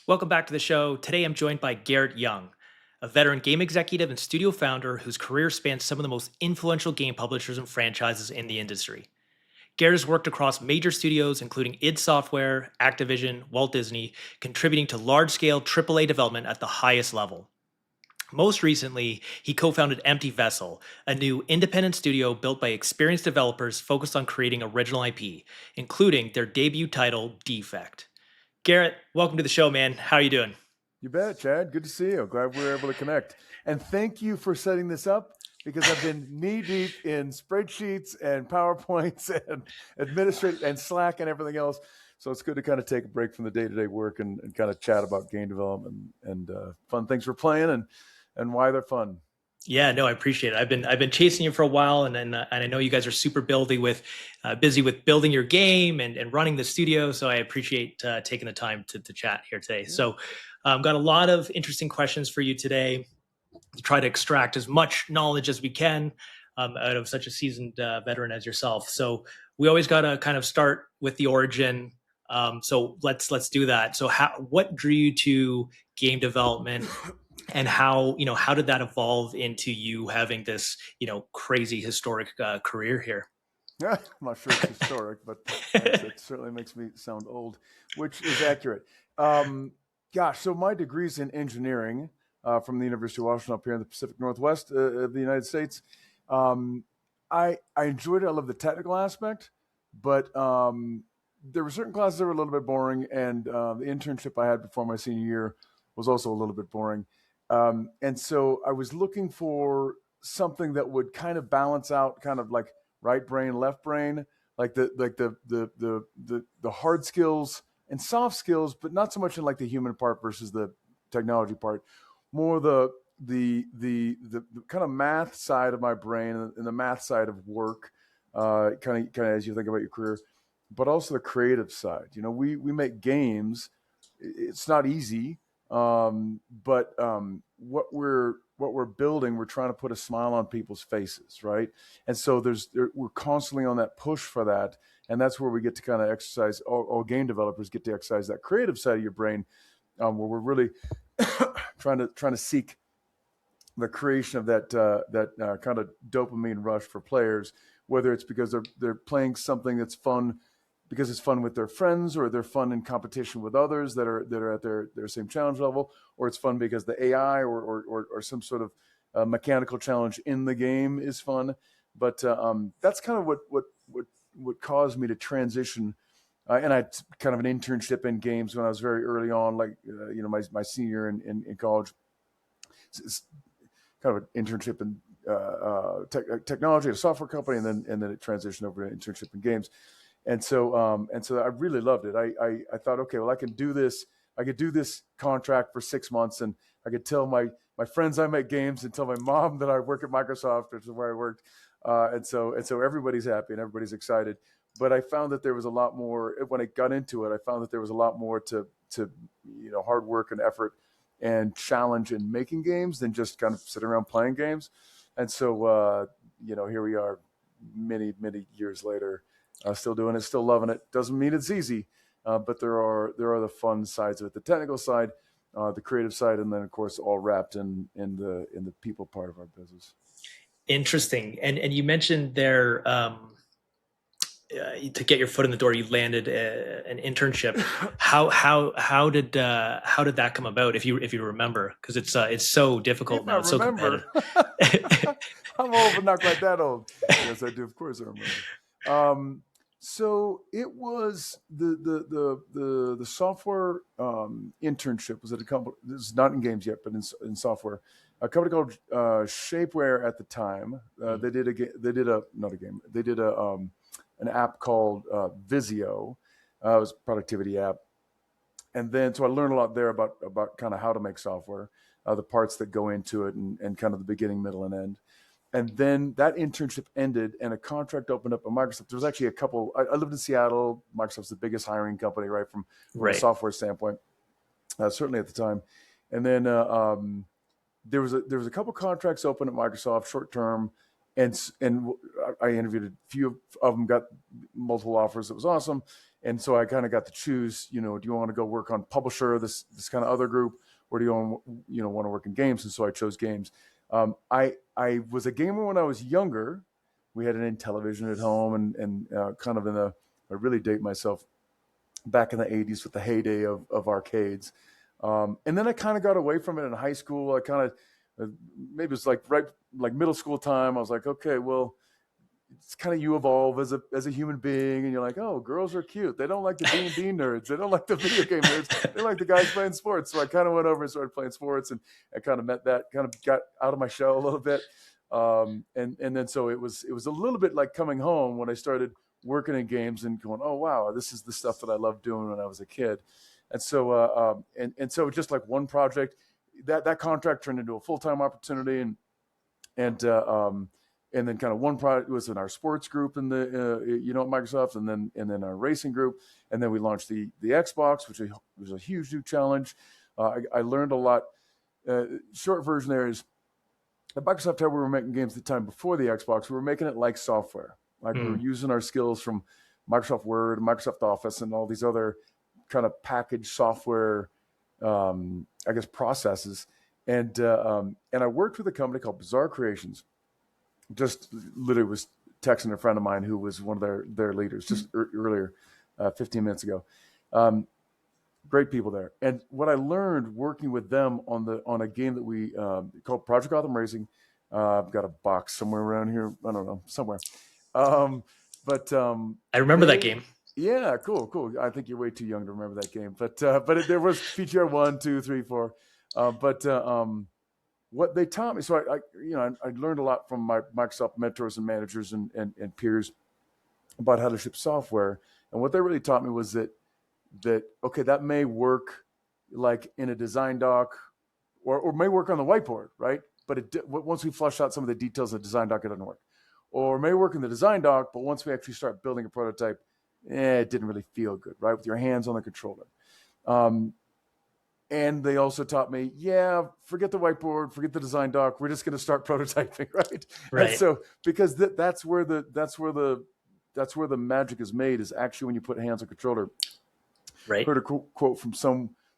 Welcome back to the show. Today I'm joined by Garrett Young, a veteran game executive and studio founder whose career spans some of the most influential game publishers and franchises in the industry. Garrett has worked across major studios including id Software, Activision, Walt Disney, contributing to large-scale AAA development at the highest level. Most recently, he co founded Empty Vessel, a new independent studio built by experienced developers focused on creating original IP, including their debut title, Defect. Garrett, welcome to the show, man. How are you doing? You bet, Chad. Good to see you. Glad we were able to connect. And thank you for setting this up because I've been knee deep in spreadsheets and PowerPoints and administrative and Slack and everything else. So it's good to kind of take a break from the day-to-day work and kind of chat about game development and fun things we're playing and why they're fun. Yeah, no, I appreciate it. I've been chasing you for a while, and I know you guys are super busy with building your game and running the studio. So I appreciate taking the time to chat here today. Yeah. So, got a lot of interesting questions for you today to try to extract as much knowledge as we can out of such a seasoned veteran as yourself. So we always got to kind of start with the origin. So let's do that. So what drew you to game development? And how did that evolve into you having this crazy historic career here? Yeah, I'm not sure it's historic, but it certainly makes me sound old, which is accurate. So my degree's in engineering from the University of Washington up here in the Pacific Northwest of the United States. I enjoyed it. I love the technical aspect, but there were certain classes that were a little bit boring, and the internship I had before my senior year was also a little bit boring. And so I was looking for something that would kind of balance out kind of like right brain, left brain, like the hard skills and soft skills, but not so much in like the human part versus the technology part, more the kind of math side of my brain and the math side of work, kind of as you think about your career, but also the creative side. We make games. It's not easy. But what we're building, we're trying to put a smile on people's faces, right? And so we're constantly on that push for that, and that's where we get to kind of exercise. All game developers get to exercise that creative side of your brain, where we're really trying to seek the creation of that kind of dopamine rush for players, whether it's because they're playing something that's fun because it's fun with their friends, or they're fun in competition with others that are at their same challenge level, or it's fun because the AI or some sort of mechanical challenge in the game is fun. But that's kind of what caused me to transition. And I had kind of an internship in games when I was very early on, like my senior in college. It's kind of an internship in technology at a software company, and then it transitioned over to internship in games. And so I really loved it. I thought, okay, well, I can do this. I could do this contract for 6 months, and I could tell my friends I make games, and tell my mom that I work at Microsoft, which is where I worked. And so everybody's happy and everybody's excited. But I found that there was a lot more when I got into it. I found that there was a lot more to hard work and effort and challenge in making games than just kind of sitting around playing games. And so here we are, many years later. Still doing it, still loving it. Doesn't mean it's easy, but there are the fun sides of it, the technical side, the creative side, and then of course all wrapped in the people part of our business. Interesting. And you mentioned there to get your foot in the door, you landed an internship. How did that come about? If you remember, because it's so difficult now. It's so competitive. I'm old, but not quite that old. Yes, I do. Of course, I remember. So it was the software internship was at a company. This is not in games yet, but in software. A company called Shapeware at the time. They did an app called Visio. It was a productivity app, and then so I learned a lot there about kind of how to make software, the parts that go into it, and kind of the beginning, middle, and end. And then that internship ended, and a contract opened up at Microsoft. There was actually a couple. I lived in Seattle. Microsoft's the biggest hiring company, right, from a software standpoint, certainly at the time. And then there was a couple contracts open at Microsoft, short term, and I interviewed a few of them, got multiple offers. It was awesome. And so I kind of got to choose, do you want to go work on publisher, this kind of other group, or do you want to work in games? And so I chose games. I was a gamer when I was younger. We had an Intellivision at home, and kind of I really date myself, back in the 80s with the heyday of arcades. And then I kind of got away from it in high school. I kind of, maybe it was like middle school time. I was like, okay, well, it's kind of, you evolve as a human being, and you're like, oh, girls are cute. They don't like the D&D nerds. They don't like the video game nerds. They like the guys playing sports. So I kind of went over and started playing sports, and I kind of kind of got out of my shell a little bit. And then so it was a little bit like coming home when I started working in games and going, oh wow, this is the stuff that I loved doing when I was a kid. And so and so just like one project, that contract turned into a full-time opportunity, and then kind of one project was in our sports group in the at Microsoft, and then our racing group, and then we launched the Xbox, which was a huge new challenge. I learned a lot. Short version there is, at Microsoft, how we were making games at the time before the Xbox, we were making it like software. Like we were using our skills from Microsoft Word, Microsoft Office, and all these other kind of packaged software, I guess, processes. And I worked with a company called Bizarre Creations. Just literally was texting a friend of mine who was one of their leaders just earlier, 15 minutes ago. Great people there. And what I learned working with them on a game that we called Project Gotham Racing. I've got a box somewhere around here. I don't know, somewhere. I remember that game. Yeah, cool. I think you're way too young to remember that game. But there was feature 1, 2, 3, 4. What they taught me, so I learned a lot from my Microsoft mentors and managers and peers about how to ship software. And what they really taught me was that okay, that may work like in a design doc, or may work on the whiteboard, right? But once we flush out some of the details of the design doc, it doesn't work. Or may work in the design doc, but once we actually start building a prototype, it didn't really feel good, right? With your hands on the controller. And they also taught me, forget the whiteboard, forget the design doc. We're just going to start prototyping, right? Right. And so because that's where the magic is made, is actually when you put hands on controller. Right. Heard a quote from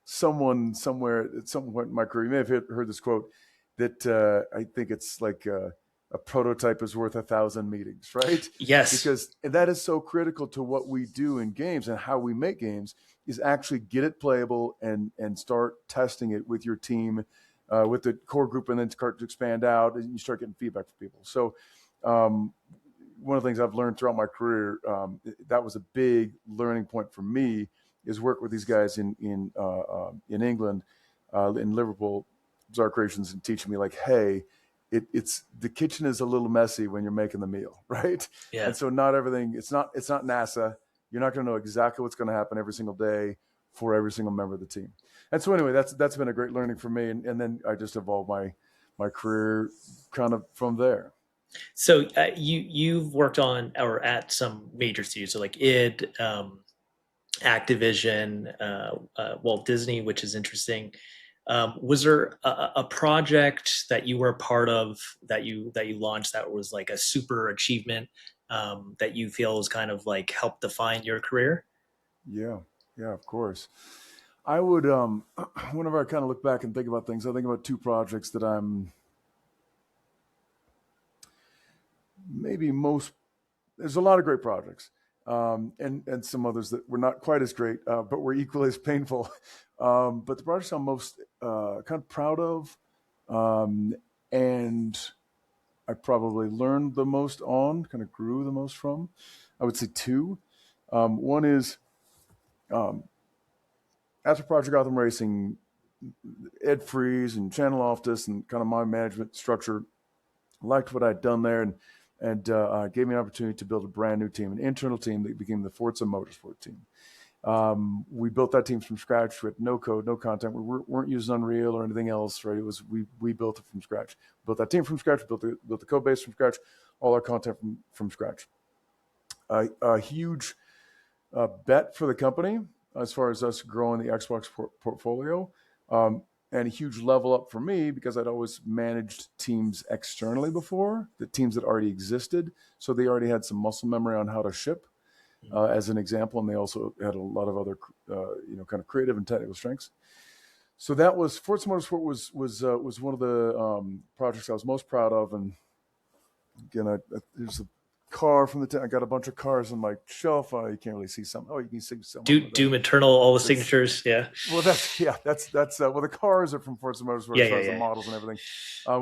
someone somewhere at some point in my career. You may have heard this quote that I think it's like a prototype is worth 1,000 meetings, right? Yes. Because that is so critical to what we do in games and how we make games, is actually get it playable and start testing it with your team, with the core group, and then start to expand out, and you start getting feedback from people. So one of the things I've learned throughout my career, that was a big learning point for me, is work with these guys in England, in Liverpool, Bizarre Creations, and teaching me like, hey, it's the kitchen is a little messy when you're making the meal, right? Yeah. And so not everything, it's not NASA. You're not going to know exactly what's going to happen every single day for every single member of the team. And so anyway, that's been a great learning for me. And then I just evolved my career kind of from there. So you've worked on or at some major studios, so like id, Activision, Walt Disney, which is interesting. Was there a project that you were a part of that you launched that was like a super achievement, that you feel has kind of like helped define your career? Yeah, of course. I would, whenever I kind of look back and think about things, I think about two projects that I'm maybe there's a lot of great projects, and some others that were not quite as great, but were equally as painful. But the projects I'm most kind of proud of, and I probably learned the most on, kind of grew the most from, I would say two. One is, after Project Gotham Racing, Ed Freeze and Channel Loftus and kind of my management structure liked what I'd done there, and gave me an opportunity to build a brand new team, an internal team that became the Forza Motorsport team. We built that team from scratch with no code, no content. We weren't using Unreal or anything else, right? It was we built it from scratch. Built that team from scratch. Built the code base from scratch. All our content from scratch. A huge bet for the company as far as us growing the Xbox portfolio, and a huge level up for me because I'd always managed teams externally before, the teams that already existed, so they already had some muscle memory on how to ship. as an example, and they also had a lot of other kind of creative and technical strengths. So that was Forza Motorsport was one of the projects I was most proud of. And again, there's a car from the I got a bunch of cars on my shelf. You can't really see some. Oh, you can see some. Doom Eternal, all the signatures. Yeah. Well, that's well, the cars are from Forza Motorsport as far as the models and everything,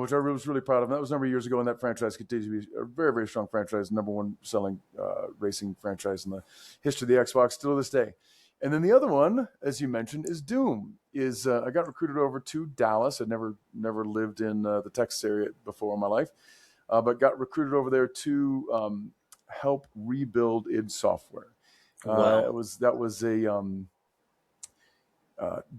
which I was really proud of. And that was a number of years ago, and that franchise continues to be a very, very strong franchise, number one selling racing franchise in the history of the Xbox still to this day. And then the other one, as you mentioned, is Doom. I got recruited over to Dallas. I'd never lived in the Texas area before in my life, but got recruited over there to help rebuild id Software. Wow.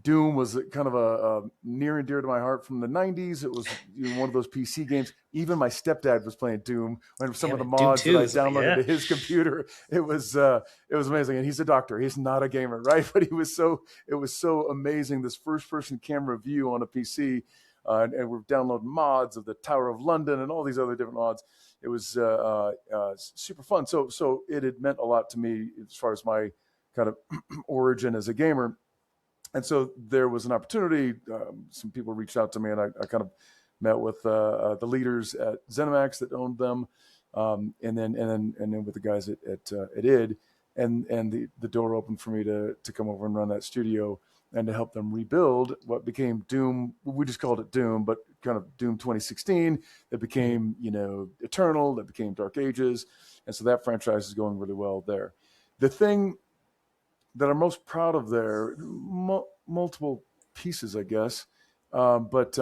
Doom was kind of a near and dear to my heart from the 90s. It was one of those PC games. Even my stepdad was playing Doom. When some of the mods that I downloaded to his computer, it was amazing. And he's a doctor. He's not a gamer, right? But it was so amazing. This first-person camera view on a PC, and we're downloading mods of the Tower of London and all these other different mods. It was super fun. So it had meant a lot to me as far as my kind of origin as a gamer. And so there was an opportunity. Some people reached out to me, and I kind of met with the leaders at ZeniMax that owned them, and then with the guys at id, and the door opened for me to come over and run that studio and to help them rebuild what became Doom. We just called it Doom, but kind of Doom 2016. That became Eternal. That became Dark Ages, and so that franchise is going really well there. The thing that I'm most proud of there, multiple pieces, I guess, but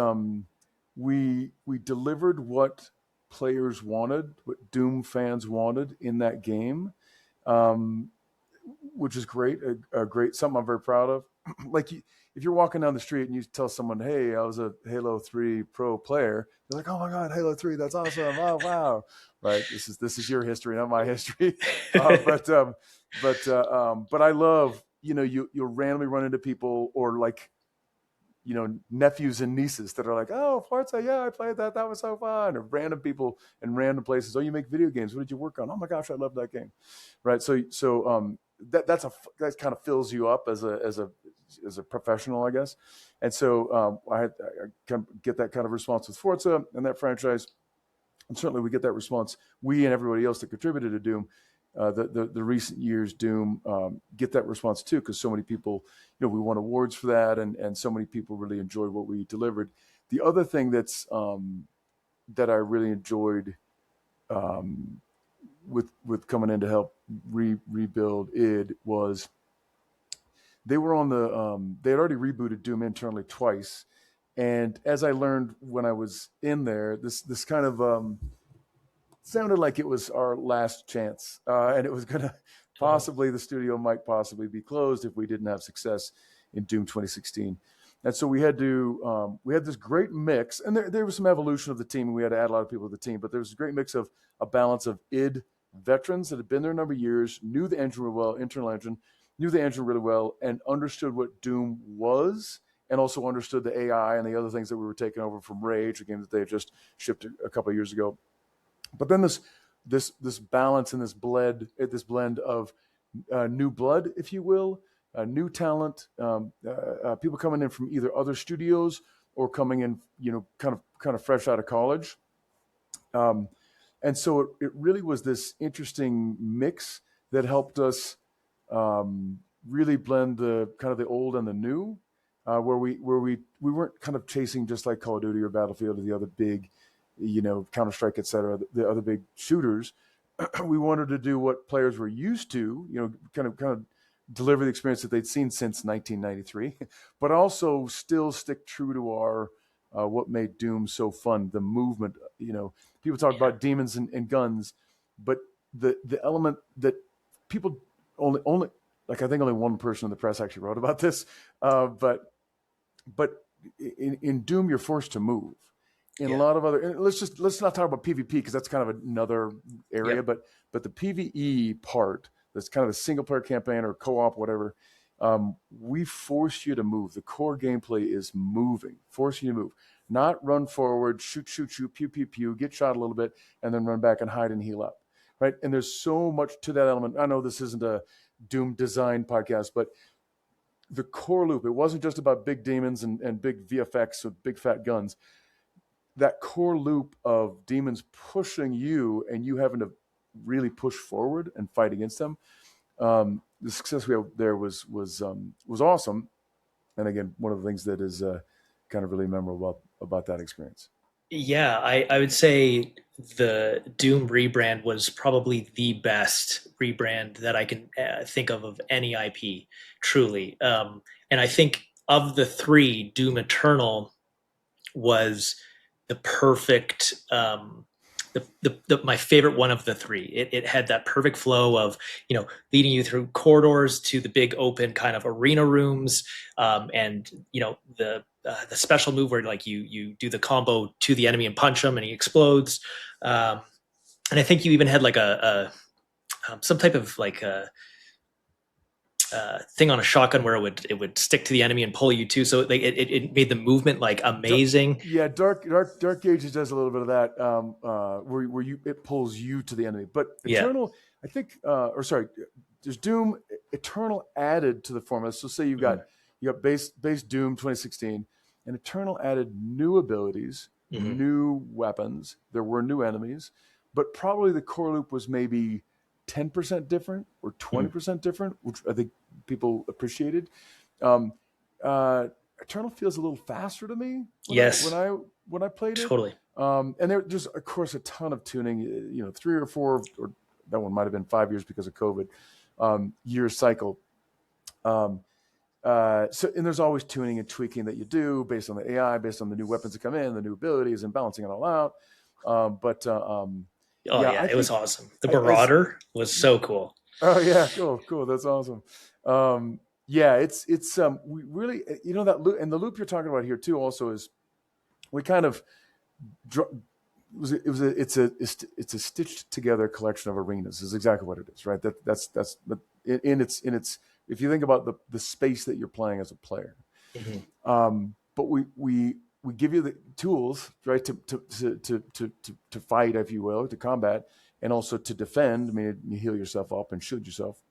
we delivered what players wanted, what Doom fans wanted in that game, which is great. Something I'm very proud of. Like if you're walking down the street and you tell someone, "Hey, I was a Halo 3 pro player," they're like, "Oh my God, Halo 3, that's awesome! Oh wow!" Right? This is your history, not my history. But I love you'll randomly run into people or like nephews and nieces that are like, "Oh, Forza, yeah, I played that. That was so fun." Or random people in random places. "Oh, you make video games. What did you work on?" "Oh my gosh, I love that game." Right? So that kind of fills you up as a professional, I guess. And so I kind of get that kind of response with Forza and that franchise. And certainly we get that response. We and everybody else that contributed to Doom, the recent years Doom, get that response too, because so many people, we won awards for that, and so many people really enjoyed what we delivered. The other thing that I really enjoyed with coming in to help rebuild id was they were on they had already rebooted Doom internally twice. And as I learned when I was in there, this kind of sounded like it was our last chance, and it was going to the studio might possibly be closed if we didn't have success in Doom 2016. And so we had this great mix, and there was some evolution of the team, and we had to add a lot of people to the team, but there was a great mix of a balance of id veterans that had been there a number of years, knew the engine really well, internal engine, knew the engine really well, and understood what Doom was, and also understood the AI and the other things that we were taking over from Rage, a game that they had just shipped a couple of years ago. But then this balance and this blend of new blood, if you will, new talent, people coming in from either other studios or coming in, kind of fresh out of college. And so it really was this interesting mix that helped us really blend the kind of the old and the new, where we weren't kind of chasing just like Call of Duty or Battlefield or the other big, Counter-Strike, et cetera, the other big shooters. We wanted to do what players were used to, kind of deliver the experience that they'd seen since 1993, but also still stick true to our what made Doom so fun, the movement. People talk about demons and guns, but the element that people only like, I think only one person in the press actually wrote about this, but in Doom you're forced to move. In a lot of other, let's not talk about PvP because that's kind of another area, but the PvE part, that's kind of a single player campaign or co-op, whatever, we force you to move. The core gameplay is moving, force you to move, not run forward, shoot, pew, get shot a little bit, and then run back and hide and heal up. right? And there's so much to that element. I know this isn't a Doom design podcast, but the core loop, it wasn't just about big demons and big VFX with big fat guns. That core loop of demons pushing you and you having to really push forward and fight against them. The success we had there was awesome. And again, one of the things that is kind of really memorable about that experience. Yeah, I would say the Doom rebrand was probably the best rebrand that I can think of any IP, truly. And I think of the three, Doom Eternal was the perfect my favorite one of the three. It had that perfect flow of leading you through corridors to the big open kind of arena rooms, and the special move where like you do the combo to the enemy and punch him and he explodes. And I think you even had like a some type of like a thing on a shotgun where it would stick to the enemy and pull you too. So like it made the movement like amazing. Yeah, Dark Ages does a little bit of that, where it pulls you to the enemy. But Eternal, I think, there's Doom Eternal added to the formula. So say you got base Doom 2016, and Eternal added new abilities, new weapons. There were new enemies, but probably the core loop was maybe 10% different or 20% different, which I think people appreciated. Eternal feels a little faster to me when I played it. Totally. And there's of course a ton of tuning, 3 or 4, or that one might have been 5 years because of COVID, year cycle. And there's always tuning and tweaking that you do based on the AI, based on the new weapons that come in, the new abilities, and balancing it all out. It was awesome. The Marauder was so cool. Oh yeah, cool. That's awesome. It's we really, that loop, and the loop you're talking about here too also is we kind of it's a stitched together collection of arenas is exactly what it is, right? That's in its if you think about the space that you're playing as a player. But we give you the tools, right, to fight, if you will, to combat, and also to defend. I mean, you heal yourself up and shield yourself.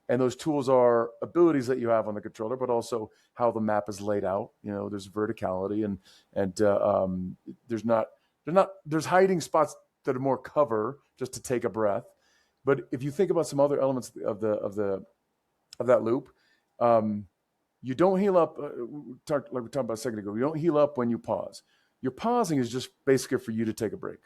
And those tools are abilities that you have on the controller, but also how the map is laid out. There's verticality and there's hiding spots that are more cover just to take a breath. But if you think about some other elements of that loop, you don't heal up. Like we talked about a second ago. You don't heal up when you pause. Your pausing is just basically for you to take a break.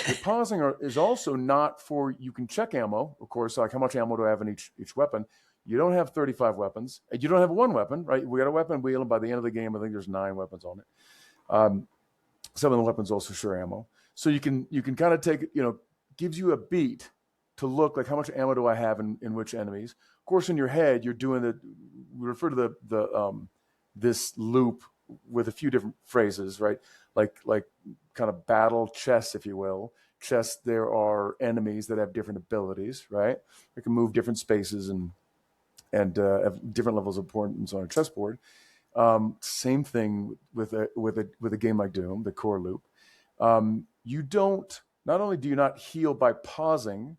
Your pausing is also not for, you can check ammo, of course, like how much ammo do I have in each weapon. You don't have 35 weapons. You don't have one weapon, right? We got a weapon wheel, and by the end of the game, I think there's 9 weapons on it. Some of the weapons also share ammo. So you can kind of take, gives you a beat to look like how much ammo do I have in which enemies. Of course, in your head, you're doing we refer to this loop with a few different phrases, right? Like kind of battle chess, if you will. Chess, there are enemies that have different abilities, right? They can move different spaces and have different levels of importance on a chessboard. Same thing with a game like Doom, the core loop. Not only do you not heal by pausing,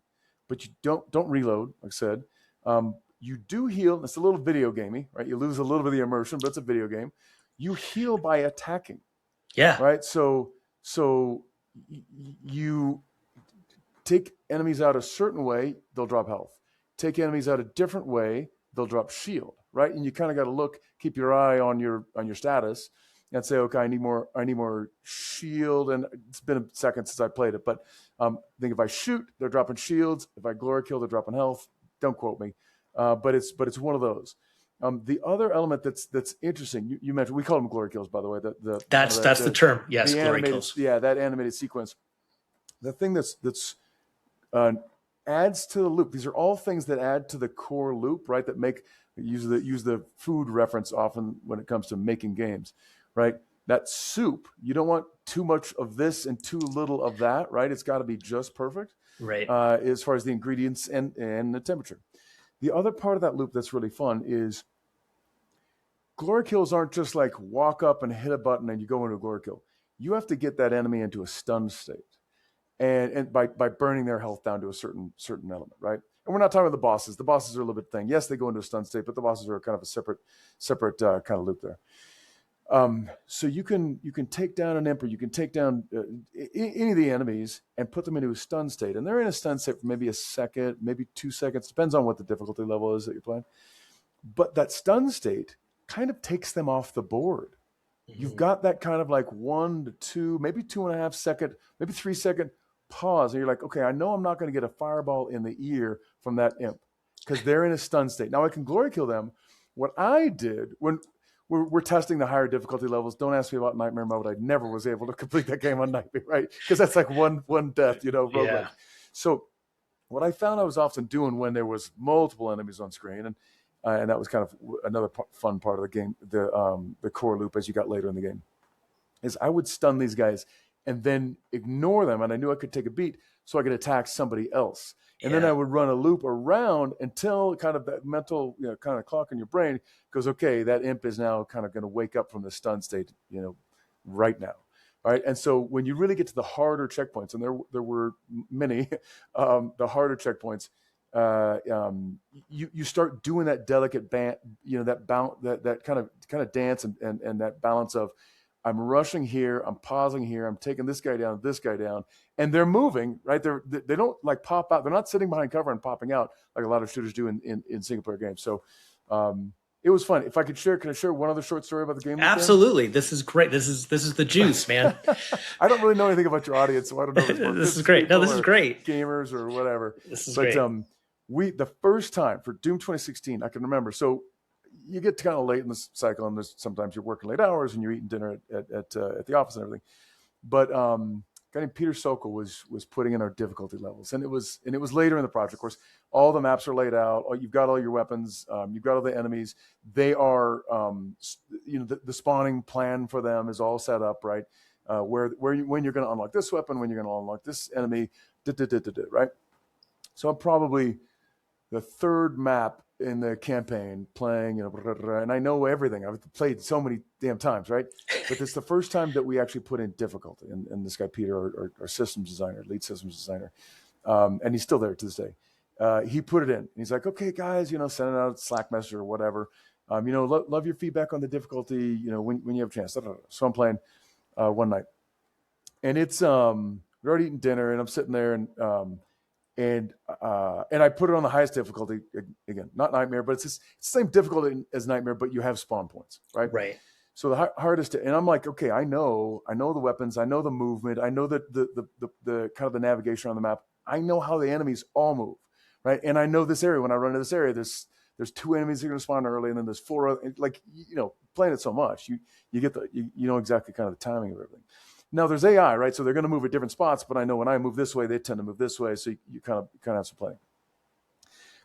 but you don't reload, like I said. You do heal. It's a little video gamey, right? You lose a little bit of the immersion, but it's a video game. You heal by attacking. Yeah. Right. So you take enemies out a certain way, they'll drop health. Take enemies out a different way, they'll drop shield. Right. And you kind of got to keep your eye on your status and say, okay, I need more shield. And it's been a second since I played it, but I think if I shoot, they're dropping shields. If I glory kill, they're dropping health. Don't quote me. But it's one of those. The other element that's interesting, you mentioned, we call them glory kills, by the way. That's the term. Yes, glory kills. Yeah, that animated sequence. The thing that's adds to the loop. These are all things that add to the core loop, right? That use the food reference often when it comes to making games, right? That soup, you don't want too much of this and too little of that, right? It's got to be just perfect, right? As far as the ingredients and the temperature. The other part of that loop that's really fun is glory kills aren't just like walk up and hit a button and you go into a glory kill. You have to get that enemy into a stunned state. and by burning their health down to a certain element, right? And we're not talking about the bosses. The bosses are a little bit thing. Yes, they go into a stun state, but the bosses are kind of a separate kind of loop there. So you can take down an imp, or you can take down any of the enemies and put them into a stun state, and they're in a stun state for maybe a second, maybe 2 seconds, depends on what the difficulty level is that you're playing. But that stun state kind of takes them off the board. You've got that kind of like 1 to 2, maybe 2.5 second, maybe 3 second pause, and you're like, okay, I know I'm not going to get a fireball in the ear from that imp because they're in a stun state. Now I can glory kill them. What I did when we're testing the higher difficulty levels. Don't ask me about Nightmare Mode. I never was able to complete that game on Nightmare, right? Because that's like one death, roguelike. Yeah. So what I found I was often doing when there was multiple enemies on screen, and that was kind of another fun part of the game, the core loop as you got later in the game, is I would stun these guys and then ignore them, and I knew I could take a beat so I could attack somebody else. And then I would run a loop around until kind of that mental, kind of clock in your brain goes, okay, that imp is now kind of going to wake up from the stun state, right now. All right. And so when you really get to the harder checkpoints, and there were many, the harder checkpoints, you start doing that delicate that kind of dance and that balance of, I'm rushing here, I'm pausing here, I'm taking this guy down, and they're moving, right? They don't like pop out. They're not sitting behind cover and popping out like a lot of shooters do in single player games. So it was fun. If I could share, can I share one other short story about the game? Absolutely. This is great. This is the juice, man. I don't really know anything about your audience, so I don't know. This is great. No, this is great. Gamers or whatever. This is great. The first time for Doom 2016, I can remember. So you get kind of late in the cycle, and sometimes you're working late hours and you're eating dinner at the office and everything. But a guy named Peter Sokol was putting in our difficulty levels, and it was later in the project. Of course, all the maps are laid out. You've got all your weapons. You've got all the enemies. They are, the spawning plan for them is all set up, right? When you're going to unlock this weapon, when you're going to unlock this enemy, right? So I'm probably the third map in the campaign playing, and I know everything. I've played so many damn times, right? But it's the first time that we actually put in difficulty. And this guy, Peter, our systems designer, lead systems designer, and he's still there to this day. He put it in. And he's like, okay, guys, send it out a Slack message or whatever. Love your feedback on the difficulty, when you have a chance. So I'm playing one night. And it's, we're already eating dinner, and I'm sitting there, and I put it on the highest difficulty again, not Nightmare, but it's the same difficulty as Nightmare, but you have spawn points, right? Right. So the hardest, and I'm like, okay, I know the weapons, I know the movement, I know the kind of the navigation on the map, I know how the enemies all move, right? And I know this area. When I run to this area, there's 2 enemies that are going to spawn early, and then there's 4 other, like playing it so much, you get you know exactly kind of the timing of everything. Now there's AI, right? So they're going to move at different spots, but I know when I move this way, they tend to move this way. So you kind of have some playing.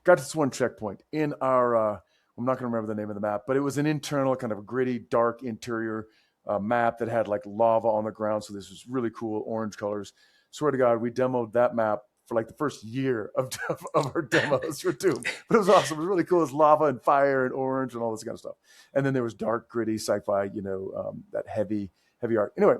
Got to this one checkpoint in our, I'm not going to remember the name of the map, but it was an internal kind of a gritty, dark interior map that had like lava on the ground. So this was really cool, orange colors. Swear to God, we demoed that map for like the first year of our demos for Doom. But it was awesome. It was really cool. It was lava and fire and orange and all this kind of stuff. And then there was dark, gritty, sci-fi, that heavy art. Anyway,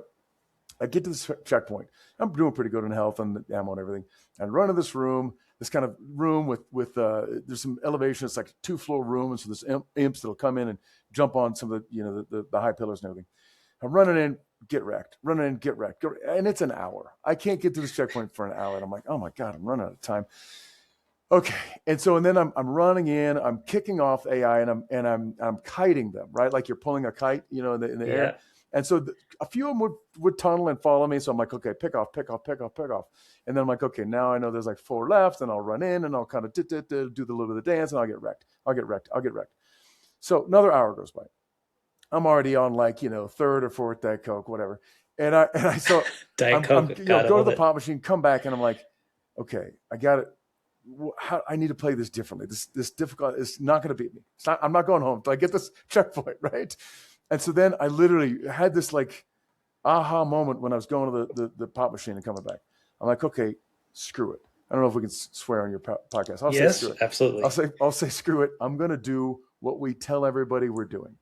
I get to this checkpoint. I'm doing pretty good in health and the ammo and everything. And run into this room, this kind of room with there's some elevation. It's like a 2-floor room. And so there's imps that'll come in and jump on some of the high pillars and everything. I'm running in, get wrecked. And it's an hour. I can't get to this checkpoint for an hour. And I'm like, oh my God, I'm running out of time. Okay. And then I'm running in, I'm kicking off AI, and I'm kiting them, right? Like you're pulling a kite, in the air. And so a few of them would tunnel and follow me. So I'm like, okay, pick off. And then I'm like, okay, now I know there's like 4 left, and I'll run in and I'll kind of do the little bit of the dance, and I'll get wrecked. So another hour goes by. I'm already on like, 3rd or 4th Diet Coke, whatever. And I saw Diet Coke, go to the pop machine, come back, and I'm like, okay, I got it. I need to play this differently. This difficult is not going to beat me. I'm not going home until I get this checkpoint, right? And so then I literally had this like aha moment when I was going to the pop machine and coming back. I'm like, okay, screw it. I don't know if we can swear on your podcast. Yes, absolutely. I'll say screw it. I'm going to do what we tell everybody we're doing.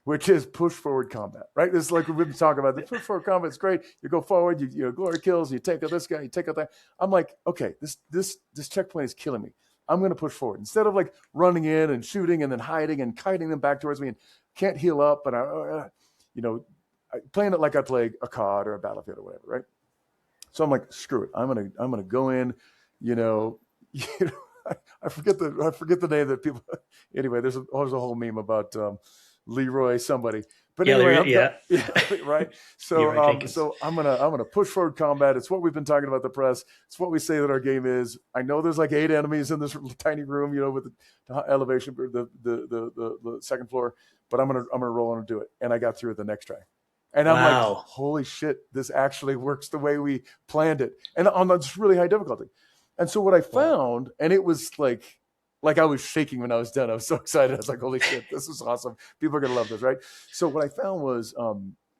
which is push forward combat, right? This is like we've been talking about. The push forward combat is great. You go forward, you glory kills, you take out this guy, you take out that. I'm like, okay, this checkpoint is killing me. I'm going to push forward instead of like running in and shooting and then hiding and kiting them back towards me and can't heal up. But playing it like I play a COD or a Battlefield or whatever, right? So I'm like, screw it. I'm gonna go in, I forget the name that people. Anyway, there's a whole meme about Leroy somebody. But anyway, right. So I'm gonna push forward combat. It's what we've been talking about the press. It's what we say that our game is. I know there's like 8 enemies in this tiny room, with the elevation, the second floor. But I'm gonna roll on and do it. And I got through it the next try. And I'm like, holy shit, this actually works the way we planned it, and on this really high difficulty. And so what I found, and it was like I was shaking when I was done. I was so excited. I was like, holy shit, this is awesome. People are going to love this, right? So what I found was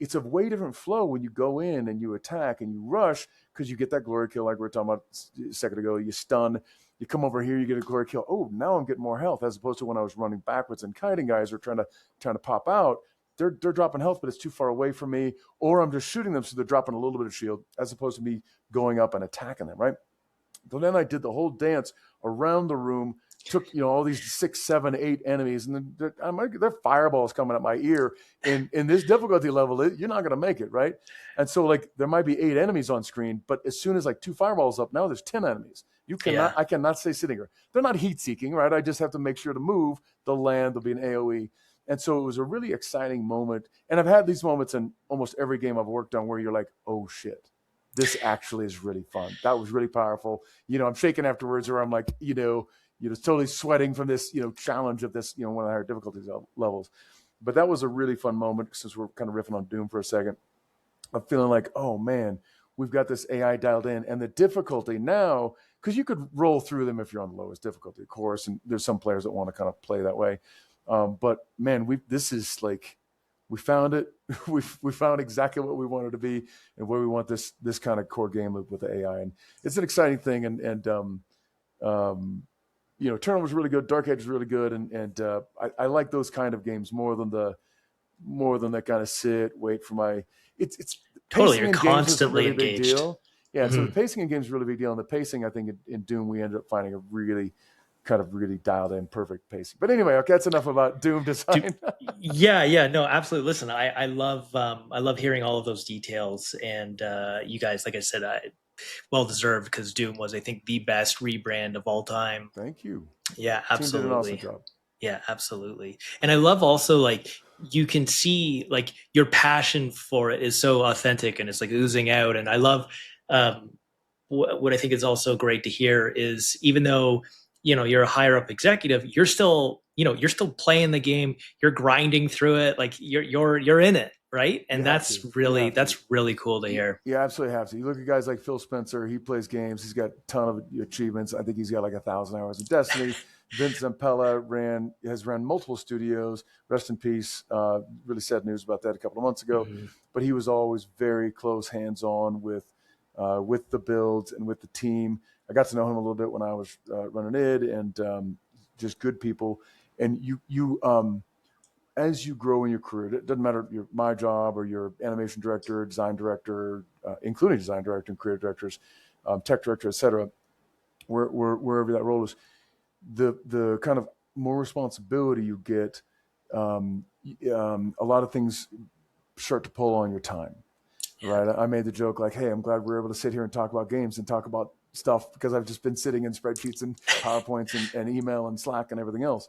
it's a way different flow when you go in and you attack and you rush because you get that glory kill like we were talking about a second ago. You stun. You come over here, you get a glory kill. Oh, now I'm getting more health as opposed to when I was running backwards and kiting guys or trying to pop out. They're dropping health, but it's too far away from me. Or I'm just shooting them, so they're dropping a little bit of shield as opposed to me going up and attacking them, right? So then I did the whole dance around the room, took all these 6, 7, 8 enemies, and they're fireballs coming at my ear. In this difficulty level, you're not going to make it, right? And so like there might be 8 enemies on screen, but as soon as like 2 fireballs up, now there's 10 enemies. I cannot stay sitting here. They're not heat seeking, right? I just have to make sure to move. They'll land. There'll be an AOE. And so it was a really exciting moment. And I've had these moments in almost every game I've worked on where you're like, oh shit, this actually is really fun. That was really powerful. I'm shaking afterwards, or I'm like, totally sweating from this, challenge of this, one of the higher difficulty levels. But that was a really fun moment, since we're kind of riffing on Doom for a second. I'm feeling like, oh man, we've got this AI dialed in, and the difficulty now, because you could roll through them if you're on the lowest difficulty, of course, and there's some players that want to kind of play that way. But man, we found it. We found exactly what we wanted to be and where we want this kind of core game loop with the AI, and it's an exciting thing. And Eternal was really good. Dark Age was really good, and I like those kind of games more than that kind of wait for my. It's totally. You're constantly really engaged. Big deal. Yeah, so the pacing in games is a really big deal, and the pacing, I think, in Doom we ended up finding a really kind of really dialed in perfect pacing. But anyway, okay, that's enough about Doom design. No, absolutely. Listen, I love hearing all of those details, and you guys, like I said, well deserved, because Doom was, I think, the best rebrand of all time. Thank you. Yeah, absolutely. Team did an awesome job. Yeah, absolutely. And I love also, like, you can see like your passion for it is so authentic and it's like oozing out. And I love what I think is also great to hear is, even though you're a higher up executive, you're still playing the game, you're grinding through it, like you're in it, right? And that's really cool to hear. You absolutely have to. You look at guys like Phil Spencer, he plays games, he's got a ton of achievements. I think he's got like 1,000 hours of Destiny. Vince Zampella has ran multiple studios. Rest in peace. Really sad news about that a couple of months ago. Mm-hmm. But he was always very close, hands-on with the builds and with the team. I got to know him a little bit when I was running id, and just good people. And you as you grow in your career, it doesn't matter my job or your animation director, design director, including design director and creative directors, tech director, et cetera, wherever that role is, the kind of more responsibility you get, a lot of things start to pull on your time. Right. I made the joke like, hey, I'm glad we're able to sit here and talk about games and talk about stuff, because I've just been sitting in spreadsheets and PowerPoints and email and Slack and everything else.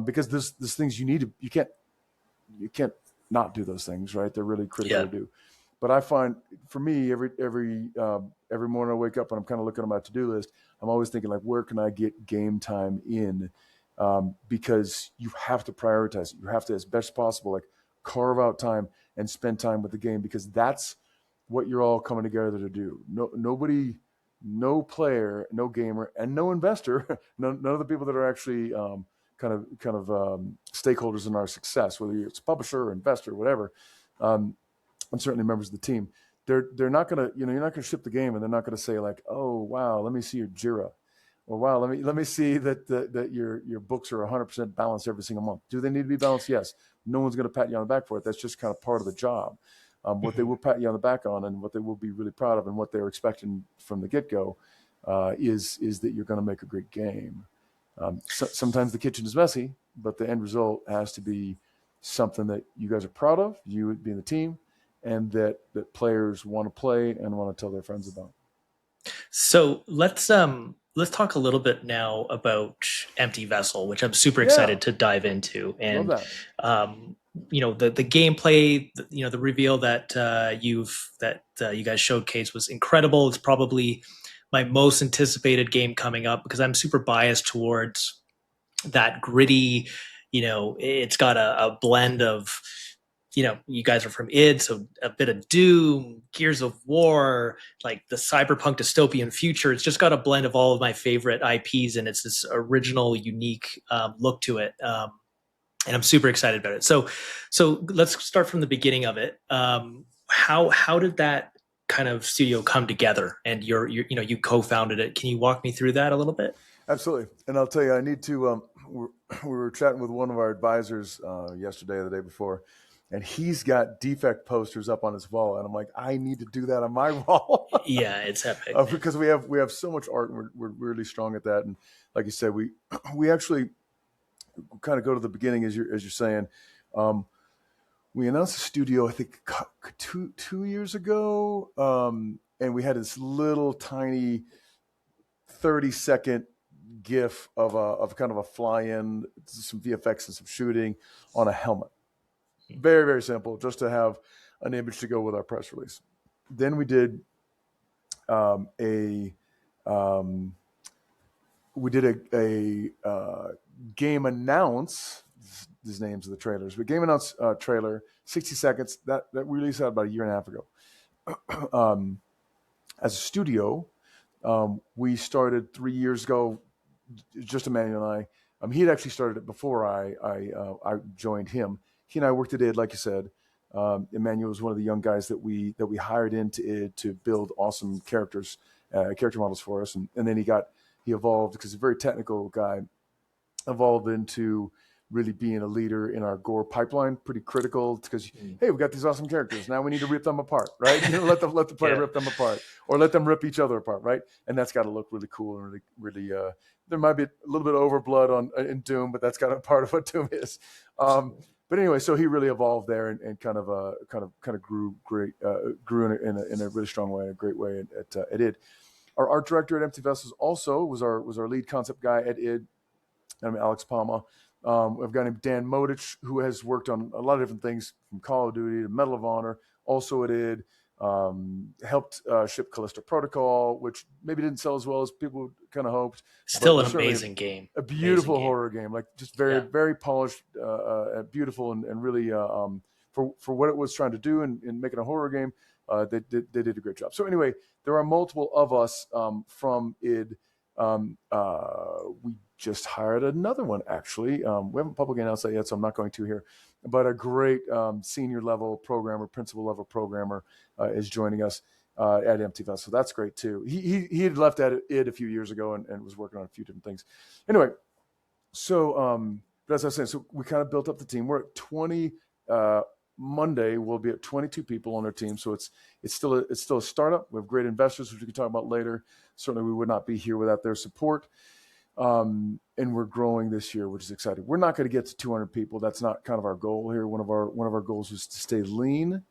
Because there's things you can't not do those things, right? They're really critical to do. But I find, for me, every morning I wake up and I'm kind of looking at my to-do list, I'm always thinking like, where can I get game time in? Because you have to prioritize it. You have to, as best possible, like carve out time and spend time with the game, because that's what you're all coming together to do. Nobody, no player, no gamer, and no investor, none of the people that are actually kind of stakeholders in our success, whether it's a publisher or investor, or whatever, and certainly members of the team, they're not gonna, you're not gonna ship the game and they're not gonna say like, oh wow, let me see your Jira, or wow, let me see that your books are 100% balanced every single month. Do they need to be balanced? Yes. No one's going to pat you on the back for it. That's just kind of part of the job. What they will pat you on the back on, and what they will be really proud of, and what they're expecting from the get-go, is that you're going to make a great game. Sometimes the kitchen is messy, but the end result has to be something that you guys are proud of, you being the team, and that players want to play and want to tell their friends about. So let's talk a little bit now about Empty Vessel, which I'm super Yeah, excited to dive into. love And that. the gameplay, the reveal that you guys showcased was incredible. It's probably my most anticipated game coming up because I'm super biased towards that gritty. It's got a blend of, you guys are from id, so a bit of Doom, Gears of War, like the cyberpunk dystopian future. It's just got a blend of all of my favorite IPs, and it's this original, unique look to it. And I'm super excited about it. So let's start from the beginning of it. How did that kind of studio come together? And you co-founded it. Can you walk me through that a little bit? Absolutely. And I'll tell you, I need to. We were chatting with one of our advisors yesterday or the day before, and he's got Defect posters up on his wall, and I'm like, I need to do that on my wall. Yeah, it's epic. Because we have so much art, and we're really strong at that. And like you said, we actually kind of go to the beginning, as you're saying. We announced the studio, I think, two years ago, and we had this little tiny 30-second GIF of kind of a fly-in, some VFX and some shooting on a helmet. Very, very simple, just to have an image to go with our press release. Then we did a game announce. These names of the trailers, but game announce trailer, 60 seconds. That we released that about a year and a half ago. As a studio, we started 3 years ago. Just Emmanuel and I. He had actually started it before I joined him. He and I worked at id, like you said. Emmanuel was one of the young guys that we hired into id to build awesome character models for us, and then he evolved, because he's a very technical guy, evolved into really being a leader in our gore pipeline. Pretty critical, because hey, we got these awesome characters, now we need to rip them apart, right? Let the player rip them apart, or let them rip each other apart, right? And that's got to look really cool and really there might be a little bit of overblood in Doom, but that's kind of part of what Doom is. But anyway, so he really evolved there and kind of grew in a really strong way, in a great way at id. Our art director at Empty Vessels also was our lead concept guy at id. I'm Alex Palma. I've got named Dan Modich, who has worked on a lot of different things, from Call of Duty to Medal of Honor, also at id. Helped ship Callisto Protocol, which maybe didn't sell as well as people kind of hoped. Still an amazing game. A beautiful horror game, like just very, very polished, beautiful, and really for what it was trying to do in making a horror game, they did a great job. So anyway, there are multiple of us from id. We just hired another one, actually. We haven't publicly announced that yet, so I'm not going to here. But a great senior level programmer, principal level programmer is joining us at Empty Vessel. So that's great too. He had left at id a few years ago and was working on a few different things. Anyway, so but as I was saying, so we kind of built up the team. We're at 20. Monday we'll be at 22 people on our team. So it's still a startup. We have great investors, which we can talk about later. Certainly, we would not be here without their support. And we're growing this year, which is exciting. We're not going to get to 200 people. That's not kind of our goal here. One of our goals is to stay lean,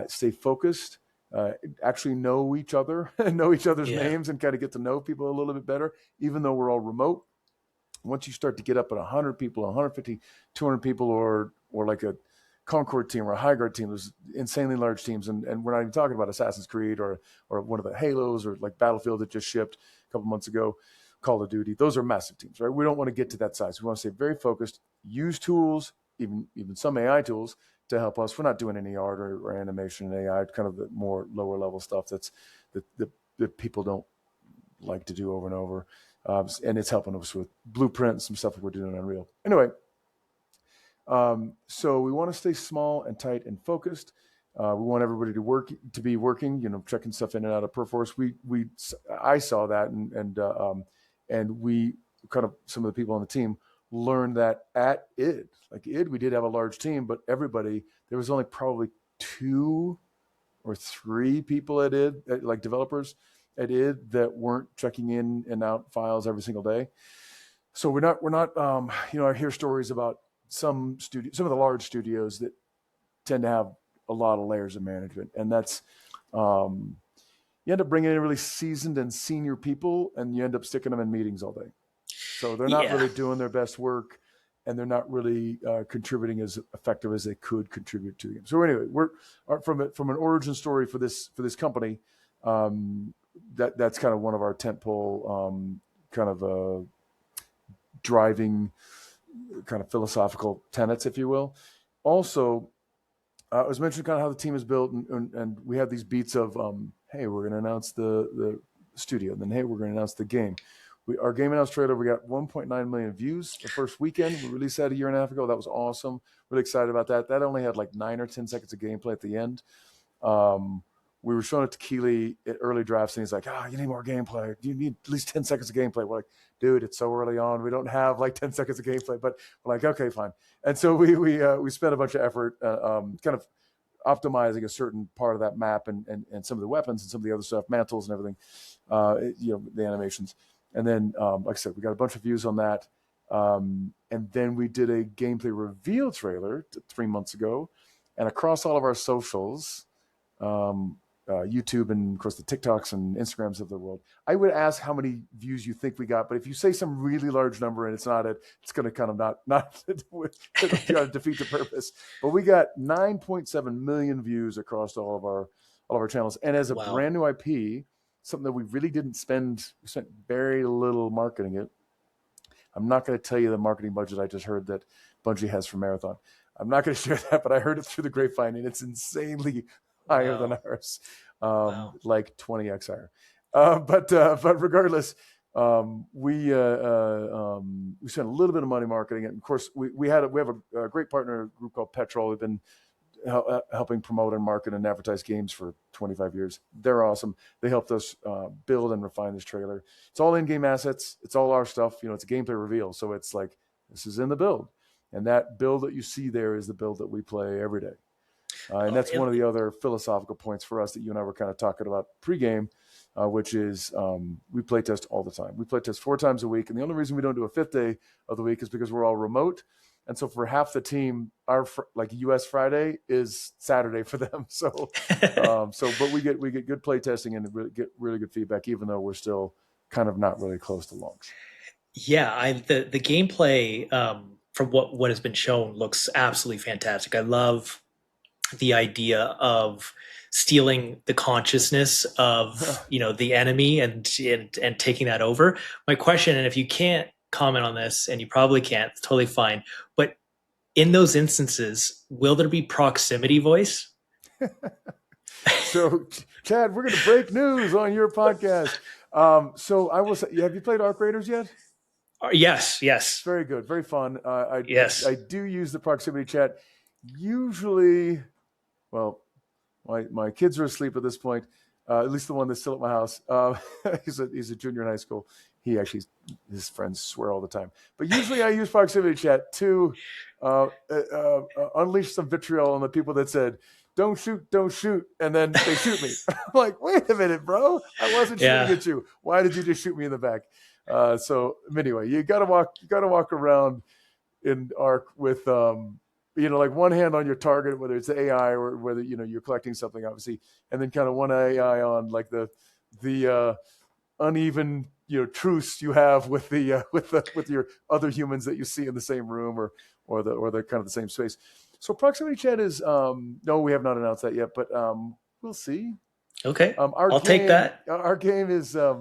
stay focused, actually know each other, know each other's names, and kind of get to know people a little bit better, even though we're all remote. Once you start to get up at 100 people, 150, 200 people, or like a Concord team or a High Guard team, those insanely large teams, and we're not even talking about Assassin's Creed or one of the Halos, or like Battlefield that just shipped a couple months ago, Call of Duty. Those are massive teams, right? We don't want to get to that size. We want to stay very focused, use tools, even some AI tools to help us. We're not doing any art or animation and AI, kind of the more lower level stuff that people don't like to do over and over. And it's helping us with blueprints, some stuff that we're doing in Unreal. Anyway, so we want to stay small and tight and focused. We want everybody to be working, checking stuff in and out of Perforce. I saw that, and we kind of, some of the people on the team learned that at id, we did have a large team, but there was only probably 2 or 3 people at id, like developers at id, that weren't checking in and out files every single day. So we're not I hear stories about some of the large studios that tend to have a lot of layers of management, and that's you end up bringing in really seasoned and senior people, and you end up sticking them in meetings all day. So they're not really doing their best work, and they're not really contributing as effective as they could contribute to the game. So anyway, we're from an origin story for this company. That's kind of one of our tentpole kind of driving kind of philosophical tenets, if you will. Also, I was mentioning kind of how the team is built, and we have these beats of, hey, we're going to announce the studio, and then, hey, we're going to announce the game. Our game announce trailer, we got 1.9 million views the first weekend. We released that a year and a half ago. That was awesome. Really excited about that. That only had like 9 or 10 seconds of gameplay at the end. We were showing it to Keeley at early drafts, and he's like, you need more gameplay. You need at least 10 seconds of gameplay. We're like, dude, it's so early on. We don't have like 10 seconds of gameplay. But we're like, okay, fine. And so we spent a bunch of effort kind of optimizing a certain part of that map and some of the weapons and some of the other stuff, mantles and everything, the animations. And then, like I said, we got a bunch of views on that. And then we did a gameplay reveal trailer 3 months ago. And across all of our socials, YouTube and, of course, the TikToks and Instagrams of the world, I would ask how many views you think we got. But if you say some really large number and it's not it, it's going to kind of not defeat the purpose. But we got 9.7 million views across all of our channels. And as a brand new IP, something that we really didn't spend very little marketing it. I'm not going to tell you the marketing budget I just heard that Bungie has for Marathon. I'm not going to share that, but I heard it through the grapevine, and it's insanely higher than ours, like 20x higher. But regardless, we spent a little bit of money marketing it. And of course, we have a great partner group called Petrol. We've been helping promote and market and advertise games for 25 years. They're awesome. They helped us build and refine this trailer. It's all in-game assets. It's all our stuff. It's a gameplay reveal. So it's like, this is in the build. And that build that you see there is the build that we play every day. And that's one of the other philosophical points for us that you and I were kind of talking about pregame, which is we play test all the time. We play test 4 times a week. And the only reason we don't do a 5th day of the week is because we're all remote. And so for half the team, our US Friday is Saturday for them. So, but we get good play testing and get really good feedback, even though we're still kind of not really close to launch. Yeah, the gameplay from what has been shown looks absolutely fantastic. I love the idea of stealing the consciousness of the enemy and taking that over. My question, and if you can't comment on this, and you probably can't, it's totally fine, but in those instances, will there be proximity voice? So, Chad, we're going to break news on your podcast. So I will say, have you played Arc Raiders yet? Yes. Very good, very fun. I do use the proximity chat. Usually, well, my kids are asleep at this point. At least the one that's still at my house. He's a junior in high school. His friends swear all the time. But usually I use proximity chat to unleash some vitriol on the people that said, don't shoot, and then they shoot me. I'm like, wait a minute, bro. I wasn't shooting at you. Why did you just shoot me in the back? So anyway, you gotta walk around in Arc with like one hand on your target, whether it's the AI or whether you're collecting something, obviously, and then kind of one AI on like the uneven truce you have with your other humans that you see in the same room or the kind of the same space. So proximity chat is no, we have not announced that yet, but we'll see. Okay, I'll take that. Our game is I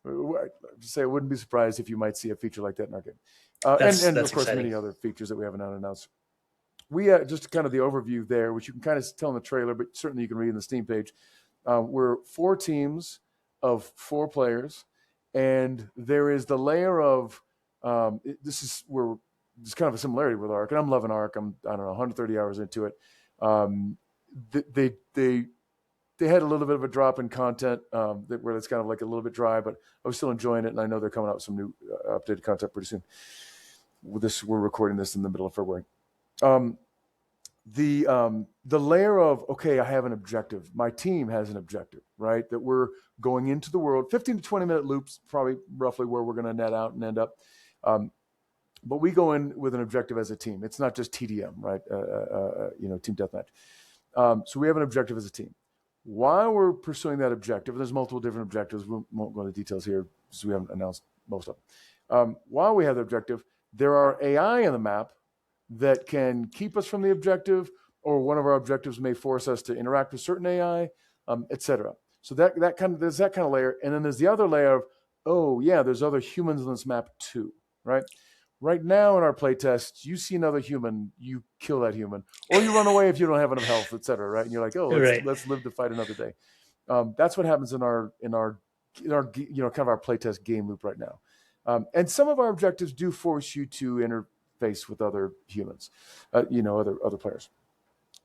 wouldn't be surprised if you might see a feature like that in our game, and of course many other features that we haven't announced. We just kind of the overview there, which you can kind of tell in the trailer, but certainly you can read in the Steam page. We're 4 teams of 4 players, and there is the layer of there's kind of a similarity with Arc, and I'm loving Arc. I don't know, 130 hours into it. They had a little bit of a drop in content where it's kind of like a little bit dry, but I was still enjoying it, and I know they're coming out with some new updated content pretty soon. we're recording this in the middle of February. Um, the layer of, okay, I have an objective. My team has an objective, right? That we're going into the world, 15 to 20-minute loops, probably roughly where we're going to net out and end up. But we go in with an objective as a team. It's not just TDM, right? Team deathmatch. So we have an objective as a team. While we're pursuing that objective, there's multiple different objectives. We won't go into details here because we haven't announced most of them. While we have the objective, there are AI in the map that can keep us from the objective, or one of our objectives may force us to interact with certain AI, etc. So there's that kind of layer, and then there's the other layer of, oh yeah, there's other humans on this map too, right? Right now in our playtests, you see another human, you kill that human, or you run away if you don't have enough health, etc. Right? And you're like, oh, let's live to fight another day. That's what happens in our kind of our playtest game loop right now. And some of our objectives do force you to interface with other humans, other players.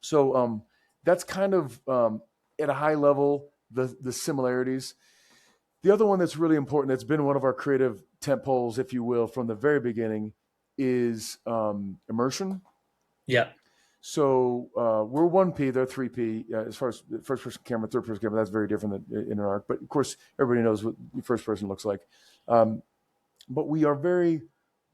So that's kind of at a high level the similarities. The other one that's really important, that's been one of our creative tent poles, if you will, from the very beginning, is immersion. Yeah. So we're 1P, they're 3P. As far as first-person camera, third-person camera, that's very different than in Arc. But of course, everybody knows what first person looks like. But we are very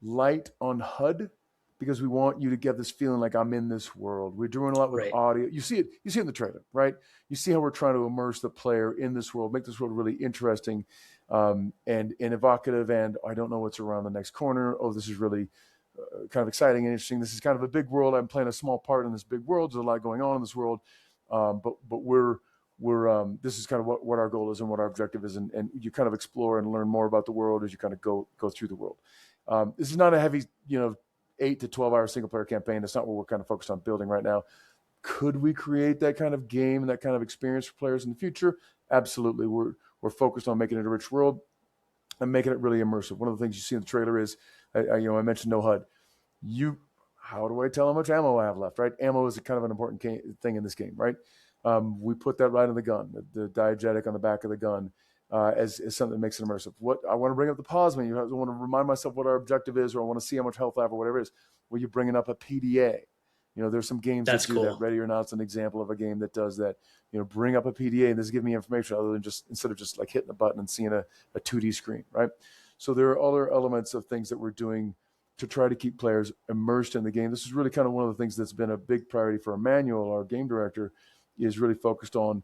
light on HUD because we want you to get this feeling like I'm in this world. We're doing a lot with audio. You see it in the trailer, right? You see how we're trying to immerse the player in this world, make this world really interesting and evocative. And I don't know what's around the next corner. Oh, this is really kind of exciting and interesting. This is kind of a big world. I'm playing a small part in this big world. There's a lot going on in this world. But we're this is kind of what our goal is and what our objective is. And you kind of explore and learn more about the world as you kind of go through the world. This is not a heavy, 8 to 12 hour single player campaign. That's not what we're kind of focused on building right now. Could we create that kind of game and that kind of experience for players in the future? Absolutely. We're focused on making it a rich world and making it really immersive. One of the things you see in the trailer is, I mentioned no HUD. How do I tell how much ammo I have left, right? Ammo is kind of an important thing in this game, right? We put that right on the gun, the diegetic on the back of the gun. As something that makes it immersive. What I want to bring up the pause menu. I want to remind myself what our objective is, or I want to see how much health I have, or whatever it is. Well, you're bringing up a PDA. There's some games that do that. Ready or Not's an example of a game that does that. Bring up a PDA and this give me information other than instead of just like hitting a button and seeing a 2D screen, right? So there are other elements of things that we're doing to try to keep players immersed in the game. This is really kind of one of the things that's been a big priority for Emmanuel, our game director, is really focused on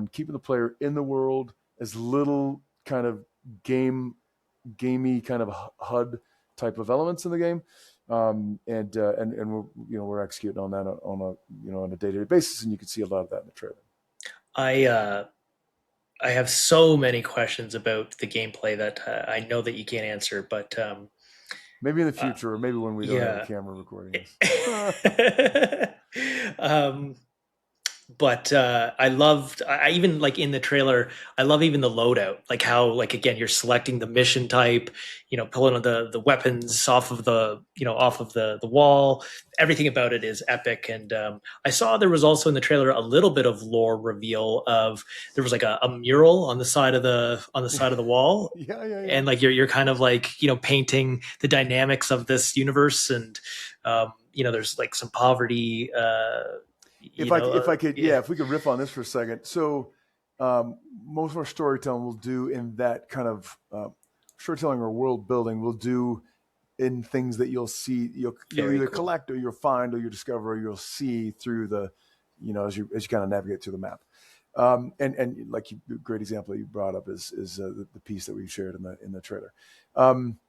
keeping the player in the world, as little kind of gamey kind of HUD type of elements in the game, and we're executing on that on a day-to-day basis, and you can see a lot of that in the trailer. I have so many questions about the gameplay that I know that you can't answer, but maybe in the future, or maybe when we don't have a camera recording this. But I even like in the trailer, I love even the loadout, like how, like, again, you're selecting the mission type, pulling the weapons off of the wall. Everything about it is epic. And I saw there was also in the trailer a little bit of lore reveal of, there was like a mural on the side of the wall. Yeah. And like you're kind of like, painting the dynamics of this universe, and there's like some poverty. If we could riff on this for a second. So most of our storytelling we'll do in that kind of storytelling or world building we'll do in things that you'll see, you'll either collect or you'll find or you discover or you'll see through the, as you kind of navigate through the map. And like great example you brought up is the piece that we shared in the trailer. When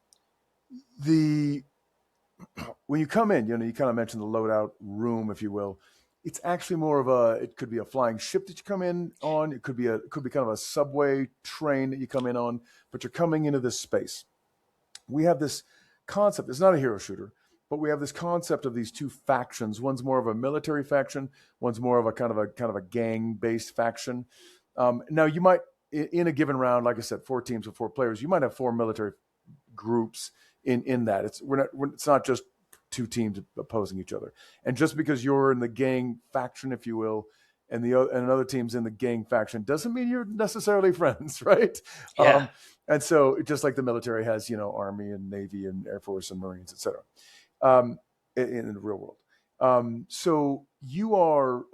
you come in, you kind of mentioned the loadout room, if you will. It's actually more of it could be a flying ship that you come in on. It could be kind of a subway train that you come in on, but you're coming into this space. We have this concept. It's not a hero shooter, but we have this concept of these two factions. One's more of a military faction. One's more of a kind of a gang-based faction. Now you might, in a given round, like I said, 4 teams with 4 players, you might have 4 military groups in that. It's not just 2 teams opposing each other. And just because you're in the gang faction, if you will, and another team's in the gang faction, doesn't mean you're necessarily friends, right? Yeah. And so just like the military has, Army and Navy and Air Force and Marines, et cetera, in the real world. So you are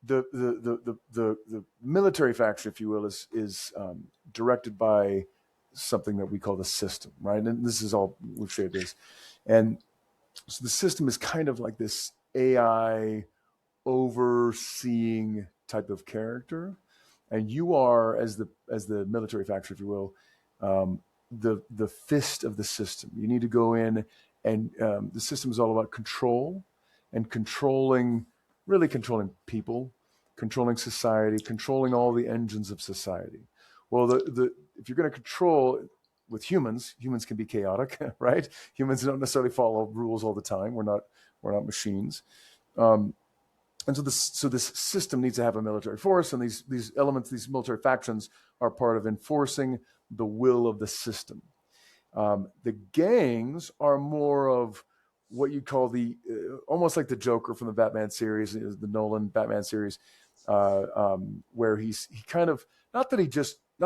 the military faction, if you will, is directed by something that we call the system, right? And this is all we've shared this, and so the system is kind of like this AI overseeing type of character, and you are as the military faction, if you will, the fist of the system. You need to go in, and the system is all about control and really controlling people, controlling society, controlling all the engines of society. Well, if you're going to control with humans can be chaotic, right? Humans don't necessarily follow rules all the time. We're not machines. And so this system needs to have a military force, and these elements, these military factions, are part of enforcing the will of the system. The gangs are more of what you call almost like the Joker from the Batman series, the Nolan Batman series, where he kind of not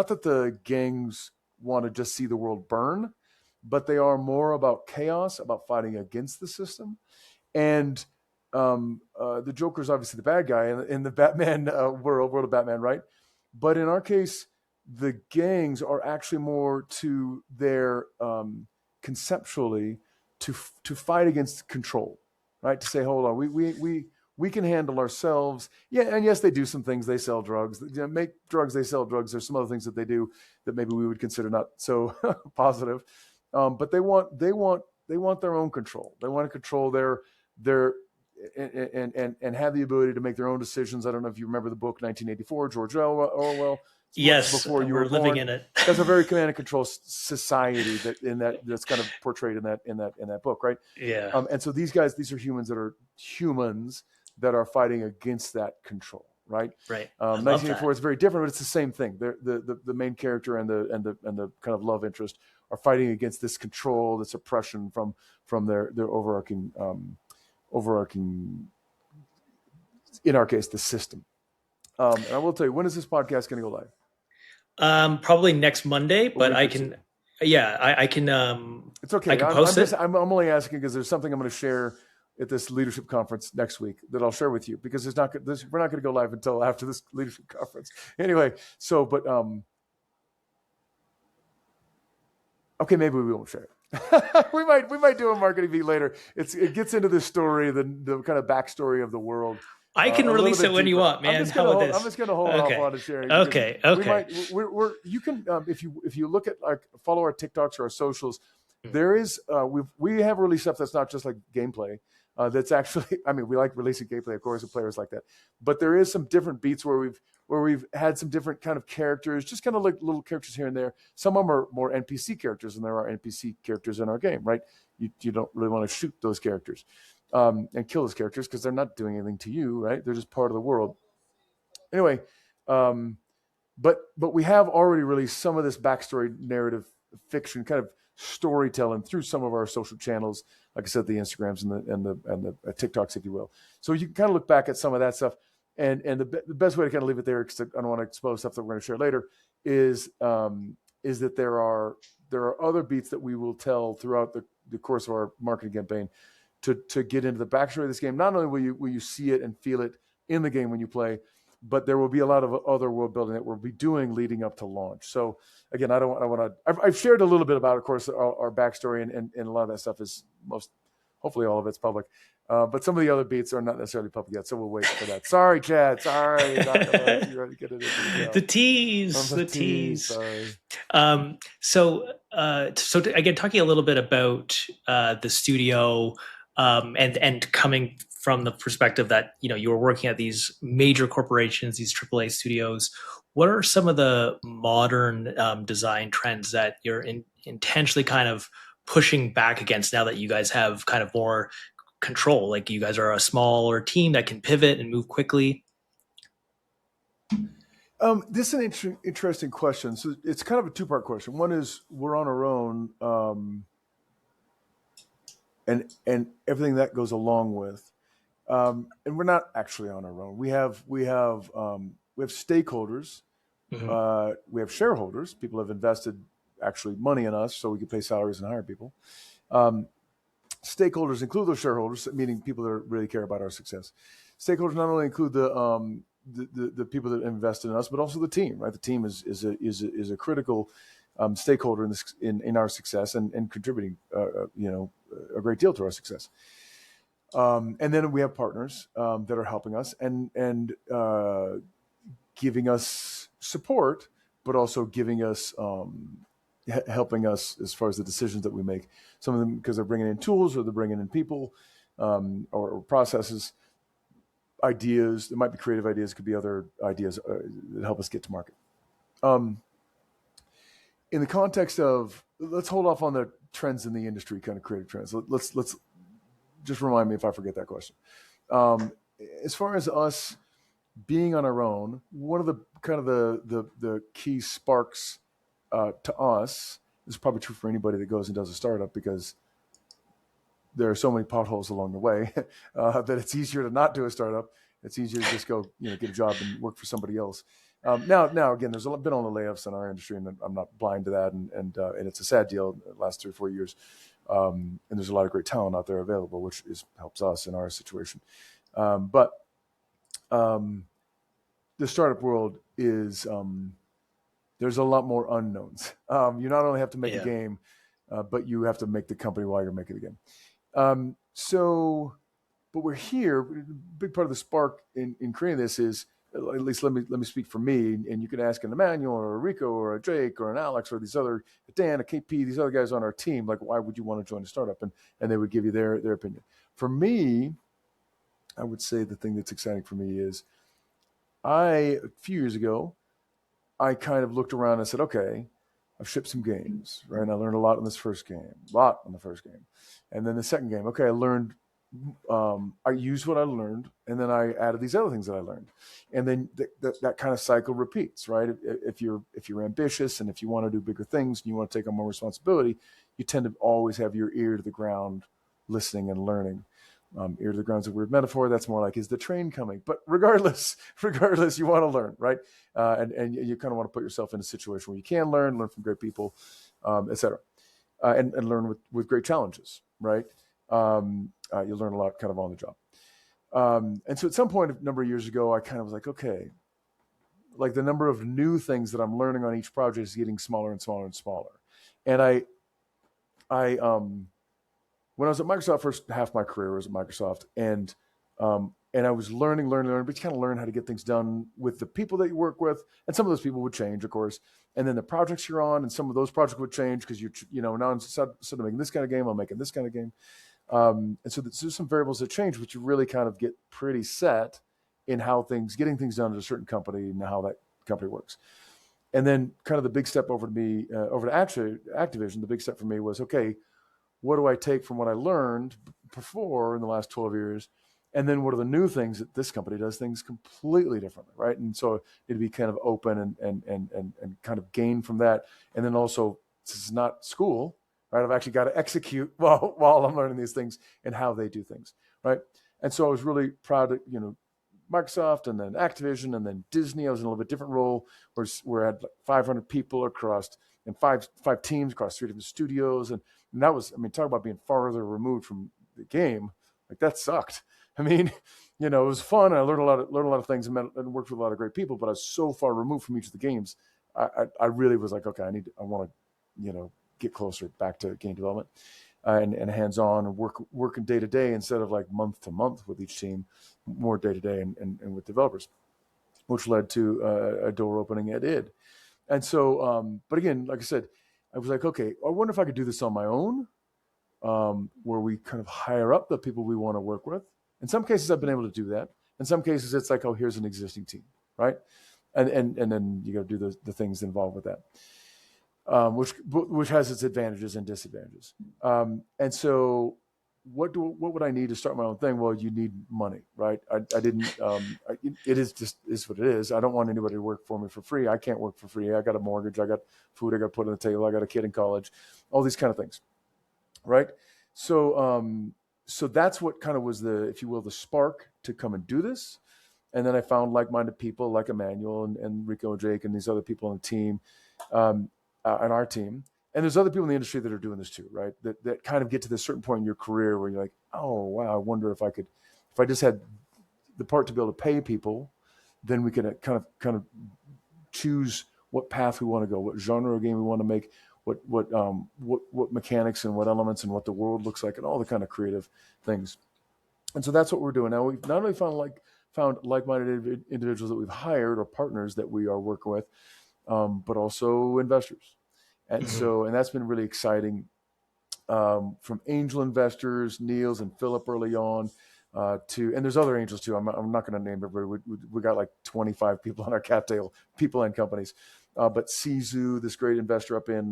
that the gangs want to just see the world burn, but they are more about chaos, about fighting against the system. And the Joker's obviously the bad guy in the Batman world of Batman, right? But in our case, the gangs are actually more to their conceptually to fight against control, right? To say, hold on, we can handle ourselves. Yeah, and yes, they do some things. They sell drugs. They make drugs. They sell drugs. There's some other things that they do that maybe we would consider not so positive. But they want their own control. They want to control their and have the ability to make their own decisions. I don't know if you remember the book 1984, George Orwell. Yes, before you we're were living born. in it. That's a very command and control society that's kind of portrayed in that book, right? Yeah. And so these are humans that are fighting against that control, right? Right. 1984 is very different, but it's the same thing. The main character and the kind of love interest are fighting against this control, this oppression from their overarching, in our case, the system. And I will tell you, when is this podcast going to go live? Probably next Monday, but I can. Yeah, I can. It's okay. I can post it. I'm only asking because there's something I'm going to share at this leadership conference next week that I'll share with you, because we're not going to go live until after this leadership conference. Anyway, okay, maybe we won't share it. we might do a marketing beat later. It gets into this story, the kind of backstory of the world. I can release it when you want, man. How about this? I'm just going to hold off on sharing. Okay. You can if you look at follow our TikToks or our socials, there is we have released stuff that's not just like gameplay. That's actually, I mean, we like releasing gameplay, of course, and players like that. But there is some different beats where we've had some different kind of characters, just kind of like little characters here and there. Some of them are more NPC characters, and there are NPC characters in our game, right? You don't really want to shoot those characters and kill those characters because they're not doing anything to you, right? They're just part of the world. Anyway, but we have already released some of this backstory narrative fiction kind of storytelling through some of our social channels, like I said, the Instagrams and the TikToks, if you will. So you can kind of look back at some of that stuff, and the best way to kind of leave it there, because I don't want to expose stuff that we're going to share later, is that there are other beats that we will tell throughout the course of our marketing campaign to get into the backstory of this game. Not only will you see it and feel it in the game when you play, but there will be a lot of other world building that we'll be doing leading up to launch. So again, I want to. I've shared a little bit about, of course, our backstory, and a lot of that stuff is hopefully all of it's public. But some of the other beats are not necessarily public yet, so we'll wait for that. Sorry, Chad. Sorry, the tease. Sorry. So again, talking a little bit about the studio, and coming from the perspective that you were working at these major corporations, these AAA studios. What are some of the modern design trends that you're intentionally kind of pushing back against now that you guys have kind of more control? Like, you guys are a smaller team that can pivot and move quickly. This is an interesting question. So it's kind of a two-part question. One is, we're on our own, and everything that goes along with. And we're not actually on our own. We have stakeholders. Hmm. We have shareholders. People have invested actually money in us so we can pay salaries and hire people. Um, Stakeholders include those shareholders, meaning people that really care about our success. Stakeholders not only include the people that invested in us, but also the team. Right, the team is a critical stakeholder in our success and contributing a great deal to our success. And then we have partners that are helping us and giving us support, but also giving us helping us as far as the decisions that we make. Some of them because they're bringing in tools or they're bringing in people or processes, ideas. It might be creative ideas, it could be other ideas that help us get to market. Um, in the context of, let's hold off on the trends in the industry, kind of creative trends. Let's just remind me if I forget that question. Um, as far as us being on our own, one of the kind of the key sparks to us, this is probably true for anybody that goes and does a startup, because there are so many potholes along the way that it's easier to not do a startup. It's easier to just go, get a job and work for somebody else. Now, again, there's been all the layoffs in our industry, and I'm not blind to that, and it's a sad deal. The last 3 or 4 years, and there's a lot of great talent out there available, which helps us in our situation. But the startup world is there's a lot more unknowns. You not only have to make a Yeah. game, but you have to make the company while you're making the game. But we're here. A big part of the spark in creating this is, at least let me speak for me, and you can ask an Emmanuel or a Rico or a Jake or an Alex or these other, Dan, a KP, these other guys on our team, like, why would you want to join a startup? And they would give you their opinion. For me, I would say the thing that's exciting for me is a few years ago, I kind of looked around and said, okay, I've shipped some games, right? And I learned a lot in this first game, a lot in the first game. And then the second game, okay, I used what I learned, and then I added these other things that I learned. And then that kind of cycle repeats, right? If you're ambitious and if you want to do bigger things and you want to take on more responsibility, you tend to always have your ear to the ground, listening and learning. Ear to the ground is a weird metaphor. That's more like, is the train coming? But regardless, you want to learn, right? And you kind of want to put yourself in a situation where you can learn from great people, et cetera, and learn with great challenges, right? You learn a lot kind of on the job. And so at some point, a number of years ago, I kind of was like, okay, like the number of new things that I'm learning on each project is getting smaller and smaller and smaller. And I when I was at Microsoft, first half my career was at Microsoft, and I was learning, but you kind of learn how to get things done with the people that you work with, and some of those people would change, of course, and then the projects you're on, and some of those projects would change because now instead of making this kind of game, I'm making this kind of game, and so there's some variables that change, but you really kind of get pretty set in how getting things done at a certain company and how that company works. And then kind of the big step over to Activision, the big step for me was, okay, what do I take from what I learned before in the last 12 years? And then what are the new things that this company does things completely differently, right? And so it'd be kind of open and kind of gain from that. And then also, this is not school, right? I've actually got to execute while I'm learning these things and how they do things, right? And so I was really proud of, Microsoft and then Activision and then Disney. I was in a little bit different role where I had like 500 people across and five teams across 3 different studios. And that was, talk about being farther removed from the game. Like, that sucked. it was fun. I learned a lot of things and worked with a lot of great people, but I was so far removed from each of the games. I really was like, okay, I want to, get closer back to game development and hands-on and working day to day instead of like month to month with each team, more day to day and with developers, which led to a door opening at id. And so, but again, like I said, I was like, okay, I wonder if I could do this on my own, where we kind of hire up the people we want to work with. In some cases, I've been able to do that. In some cases, it's like, oh, here's an existing team, right? And then you got to do the things involved with that, which has its advantages and disadvantages. And so, what would I need to start my own thing? Well, you need money, right? I didn't. It is what it is. I don't want anybody to work for me for free. I can't work for free. I got a mortgage. I got food I got to put on the table. I got a kid in college. All these kind of things, right? So so that's what kind of was the, if you will, the spark to come and do this. And then I found like-minded people like Emmanuel and Rico and Jake and these other people on the team, on our team. And there's other people in the industry that are doing this too, right? That kind of get to this certain point in your career where you're like, oh, wow, I wonder if I just had the part to be able to pay people, then we can kind of choose what path we want to go, what genre of game we want to make, what mechanics and what elements and what the world looks like and all the kind of creative things. And so that's what we're doing now. We've not only found like-minded individuals that we've hired or partners that we are working with, but also investors. And so, and that's been really exciting, from angel investors, Niels and Philip early on, and there's other angels too. I'm not going to name everybody. We got like 25 people on our cap table, people and companies. But Sizu, this great investor up in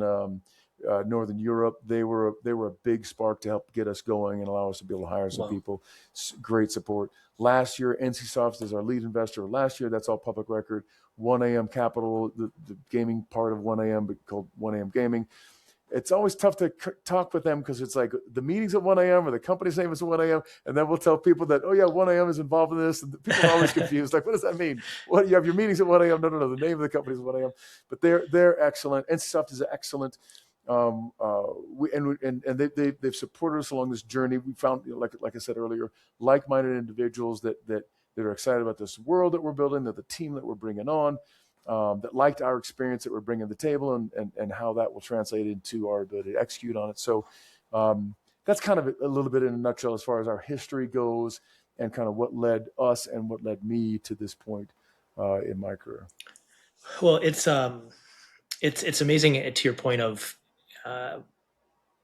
Northern Europe, they were a big spark to help get us going and allow us to be able to hire some people. Great support. Last year, NCSoft is our lead investor. Last year, that's all public record. 1AM Capital, the gaming part of 1AM, but called 1AM Gaming. It's always tough to talk with them because it's like the meeting's at 1 a.m. or the company's name is at 1 a.m. And then we'll tell people that, oh yeah, 1 a.m. is involved in this. And people are always confused. Like, what does that mean? What, you have your meetings at 1 a.m.? No. The name of the company is 1 a.m. But they're excellent. NCSoft is excellent. They've supported us along this journey. We found, like I said earlier, like-minded individuals that are excited about this world that we're building, that the team that we're bringing on, that liked our experience that we're bringing to the table and how that will translate into our ability to execute on it. So that's kind of a little bit in a nutshell as far as our history goes and kind of what led us and what led me to this point in my career. Well, it's amazing to your point of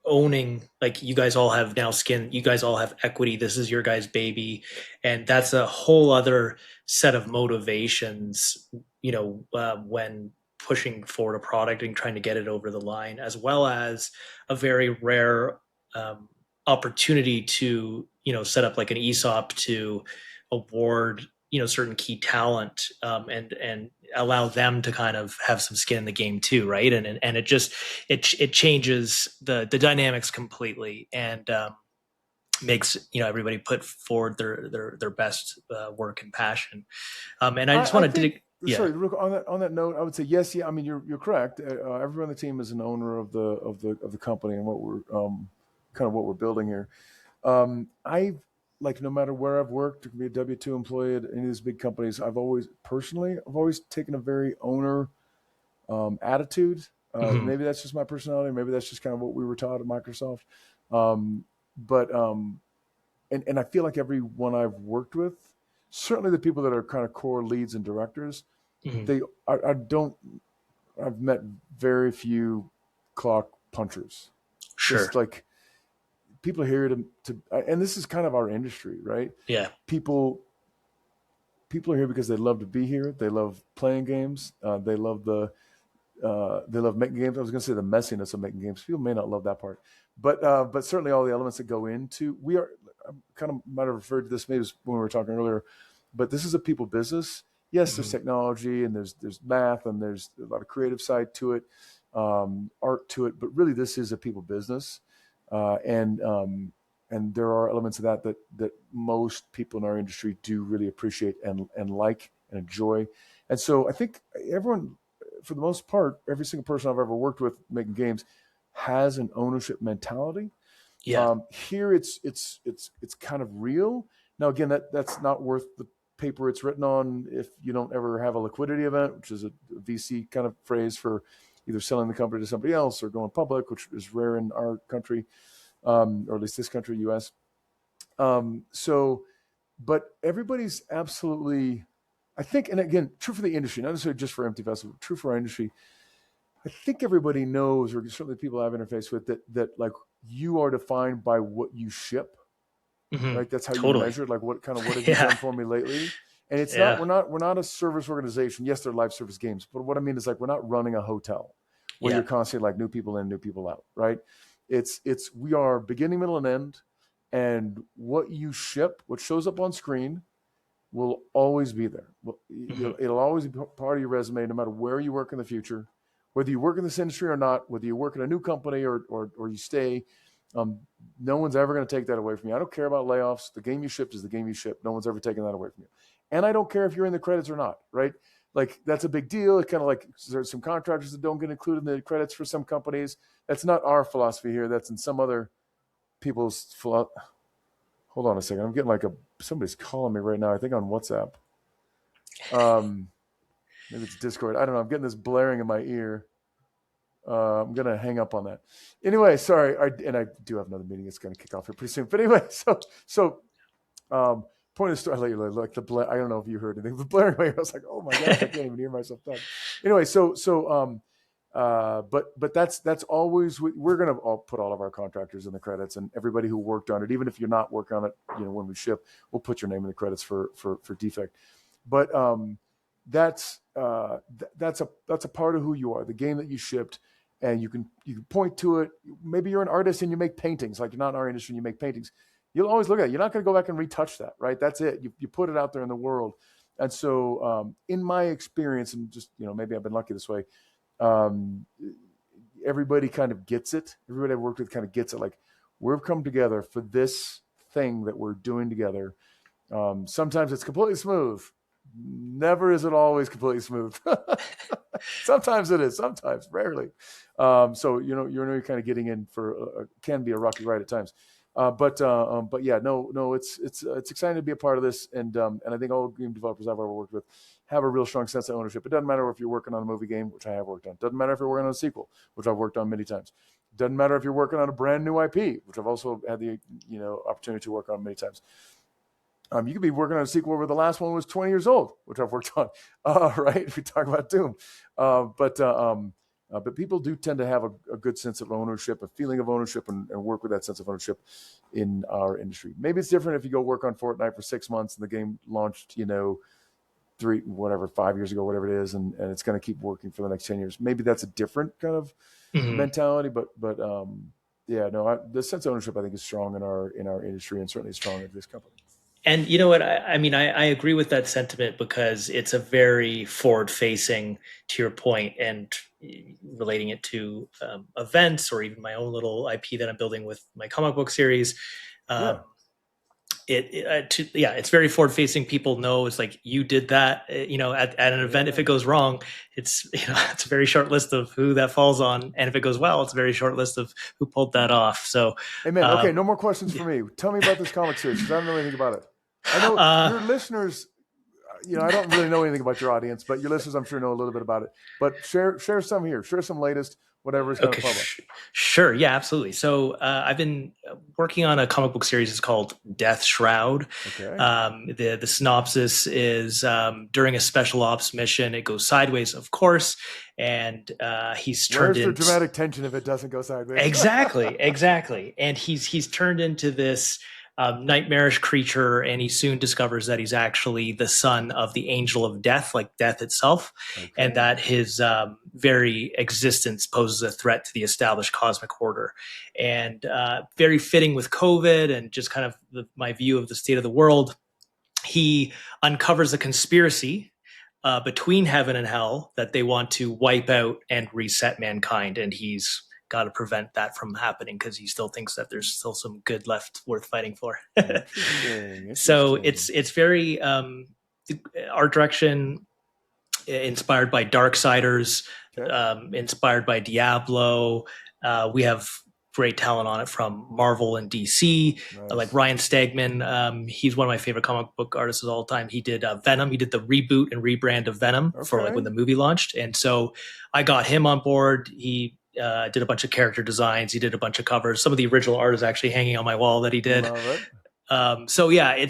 owning, like, you guys all have now skin, you guys all have equity, this is your guys' baby, and that's a whole other set of motivations, when pushing forward a product and trying to get it over the line, as well as a very rare opportunity to set up like an ESOP to award certain key talent, and allow them to kind of have some skin in the game too, right? And it changes the dynamics completely, and makes everybody put forward their best work and passion. And I just want to dig. Yeah. Sorry, on that note, I would say yes. Yeah, I mean you're correct. Everyone on the team is an owner of the company and what we're kind of what we're building here. I've, like, no matter where I've worked, it can be a W-2 employee at any of these big companies, I've always taken a very owner attitude. Maybe that's just my personality. Maybe that's just kind of what we were taught at Microsoft. And I feel like everyone I've worked with, certainly the people that are kind of core leads and directors, I've met very few clock punchers. Sure. Just like, people are here to, and this is kind of our industry, right? Yeah. People are here because they love to be here. They love playing games. They love making games. I was going to say the messiness of making games. People may not love that part, but certainly all the elements that go into. I kind of might have referred to this maybe when we were talking earlier, but this is a people business. Yes, there's technology and there's math and there's a lot of creative side to it, art to it, but really this is a people business. And there are elements of that most people in our industry do really appreciate and like and enjoy. And so I think everyone, for the most part, every single person I've ever worked with making games has an ownership mentality. Yeah. Here it's kind of real. Now, again, that's not worth the paper it's written on if you don't ever have a liquidity event, which is a VC kind of phrase for either selling the company to somebody else or going public, which is rare in our country, or at least this country, U.S. But everybody's absolutely, I think, and again, true for the industry, not necessarily just for Empty Vessel, but true for our industry. I think everybody knows, or certainly people I've interfaced with, that like you are defined by what you ship, right? That's how you measure it. Like what have you done for me lately? And it's not, we're not a service organization. Yes, they're live service games, but what I mean is like, we're not running a hotel where you're constantly like new people in, new people out, right? We are beginning, middle, and end. And what you ship, what shows up on screen, will always be there. It'll always be part of your resume, no matter where you work in the future, whether you work in this industry or not, whether you work in a new company or you stay. No one's ever going to take that away from you. I don't care about layoffs. The game you shipped is the game you shipped. No one's ever taken that away from you. And I don't care if you're in the credits or not, right? Like, that's a big deal. It's kind of like there's some contractors that don't get included in the credits for some companies. That's not our philosophy here. That's in some other people's philosophy. Hold on a second. I'm getting somebody's calling me right now, I think on WhatsApp. Maybe it's Discord. I don't know. I'm getting this blaring in my ear. I'm going to hang up on that. Anyway, sorry. I do have another meeting. It's going to kick off here pretty soon. But anyway, point of the story, I don't know if you heard anything. The blaring in my ear, I was like, oh my gosh, I can't even hear myself talk. Anyway, but that's always, we're going to put all of our contractors in the credits, and everybody who worked on it, even if you're not working on it, when we ship, we'll put your name in the credits for Defect. But that's a part of who you are, the game that you shipped, and you can point to it. Maybe you're an artist and you make paintings, like you're not in our industry and you make paintings. You'll always look at it. You're not going to go back and retouch that, right? That's it. You put it out there in the world. And so in my experience, and just, maybe I've been lucky this way, everybody kind of gets it. Everybody I've worked with kind of gets it. Like, we've come together for this thing that we're doing together. Sometimes it's completely smooth. Never is it always completely smooth. Sometimes it is. Sometimes, rarely. So you're kind of getting in for can be a rocky ride at times. But yeah, no, it's exciting to be a part of this, and I think all game developers I've ever worked with have a real strong sense of ownership. It doesn't matter if you're working on a movie game, which I have worked on. It doesn't matter if you're working on a sequel, which I've worked on many times. It doesn't matter if you're working on a brand new IP, which I've also had the opportunity to work on many times. You could be working on a sequel where the last one was 20 years old, which I've worked on. Right? If we talk about Doom, but people do tend to have a good sense of ownership, a feeling of ownership, and work with that sense of ownership in our industry. Maybe it's different if you go work on Fortnite for 6 months and the game launched, 5 years ago, whatever it is, and it's going to keep working for the next 10 years. Maybe that's a different kind of mentality, but the sense of ownership, I think, is strong in our industry, and certainly strong at this company. And you know what? I mean, I agree with that sentiment, because it's a very forward-facing, to your point, and relating it to events or even my own little IP that I'm building with my comic book series. It's very forward-facing. People know it's like, you did that, at an event. If it goes wrong, it's it's a very short list of who that falls on, and if it goes well, it's a very short list of who pulled that off. So, amen. Okay, no more questions for me. Tell me about this comic series, because I don't know anything about it. I know your listeners. I don't really know anything about your audience, but your listeners, I'm sure, know a little bit about it. But share some here. Share some latest, whatever is going to public. Sure. Yeah, absolutely. So I've been working on a comic book series. It's called Death Shroud. Okay. The synopsis is during a special ops mission, it goes sideways, of course, and he's turned into... Where's the dramatic tension if it doesn't go sideways? Exactly. And he's turned into this nightmarish creature, and he soon discovers that he's actually the son of the angel of death, like death itself, and that his very existence poses a threat to the established cosmic order. And very fitting with COVID and just kind of my view of the state of the world, he uncovers a conspiracy between heaven and hell that they want to wipe out and reset mankind, and he's got to prevent that from happening, because he still thinks that there's still some good left worth fighting for. So it's very art direction inspired by Darksiders, inspired by Diablo. We have great talent on it from Marvel and DC. Nice. Like Ryan Stegman, he's one of my favorite comic book artists of all time. He did Venom. He did the reboot and rebrand of Venom for when the movie launched, and so I got him on board. He did a bunch of character designs. He did a bunch of covers. Some of the original art is actually hanging on my wall that he did. So yeah,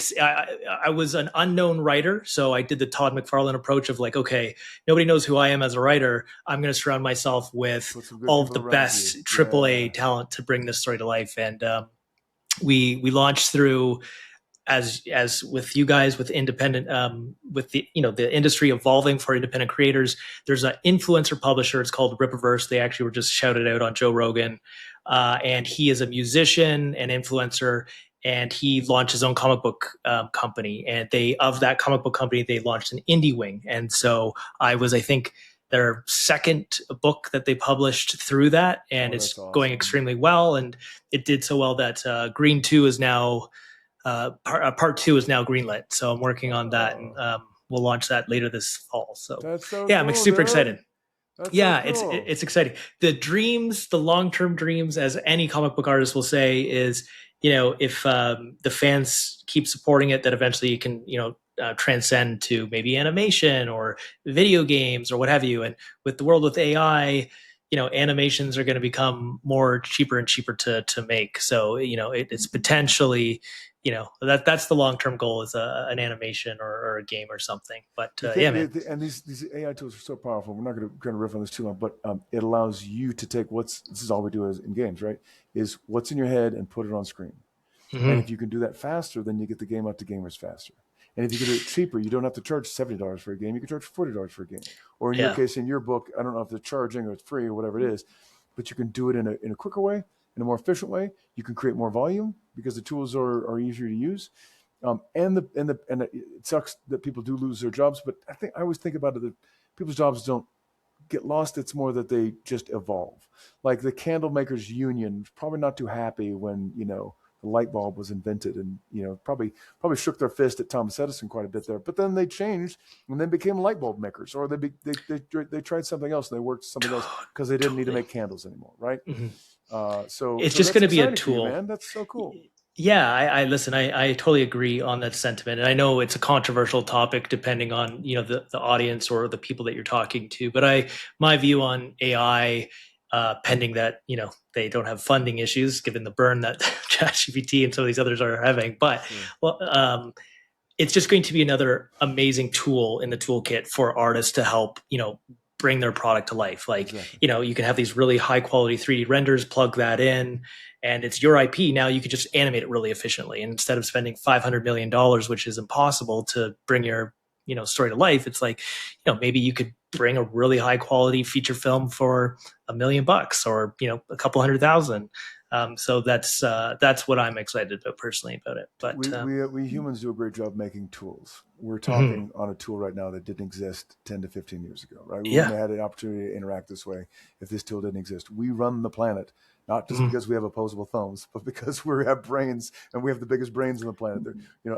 I was an unknown writer. So I did the Todd McFarlane approach of like, okay, nobody knows who I am as a writer. I'm going to surround myself with all of the best AAA talent to bring this story to life. And we launched through, as with you guys, with independent, with the industry evolving for independent creators. There's an influencer publisher. It's called Rippaverse. They actually were just shouted out on Joe Rogan, and he is a musician and influencer, and he launched his own comic book company. And of that comic book company, they launched an indie wing. And so I was, I think, their second book that they published through that, and it's going extremely well. And it did so well that Green 2 is now part 2 is now greenlit. So I'm working on that, and we'll launch that later this fall. So that's so yeah, cool, I'm super excited. That's yeah, so cool. it's exciting. The dreams, the long-term dreams, as any comic book artist will say, is, if the fans keep supporting it, that eventually you can, transcend to maybe animation or video games or what have you. And with the world with AI, animations are going to become more cheaper and cheaper to make. So, it's potentially, that's the long-term goal, is an animation or a game or something. But yeah, man. And these AI tools are so powerful. We're not going to riff on this too long, but it allows you to take this is all we do in games, right? Is what's in your head and put it on screen. Mm-hmm. And if you can do that faster, then you get the game out to gamers faster. And if you can do it cheaper, you don't have to charge $70 for a game. You can charge $40 for a game. Or in your case, in your book, I don't know if they're charging or it's free or whatever it is, but you can do it in a quicker way, in a more efficient way. You can create more volume because the tools are easier to use. And it sucks that people do lose their jobs, but I always think about it that people's jobs don't get lost. It's more that they just evolve. Like the candle makers union, probably not too happy when, the light bulb was invented, and probably shook their fist at Thomas Edison quite a bit there. But then they changed and then became light bulb makers, or they tried something else and they worked something else because they didn't need to make candles anymore, right? Mm-hmm. So it's just going to be a tool, man. That's so cool. Yeah, I listen. I totally agree on that sentiment, and I know it's a controversial topic depending on the audience or the people that you're talking to. But my view on AI, pending that they don't have funding issues, given the burn that ChatGPT and some of these others are having. But it's just going to be another amazing tool in the toolkit for artists to help bring their product to life. Like you can have these really high quality 3D renders, plug that in, and it's your IP. Now you can just animate it really efficiently. And instead of spending $500 million, which is impossible to bring your story to life, it's like, maybe you could bring a really high quality feature film for $1 million or, a couple $100,000. So that's what I'm excited about personally about it. But we humans do a great job making tools. We're talking on a tool right now that didn't exist 10 to 15 years ago, right? We wouldn't have had an opportunity to interact this way if this tool didn't exist. We run the planet, not just because we have opposable thumbs, but because we have brains, and we have the biggest brains on the planet.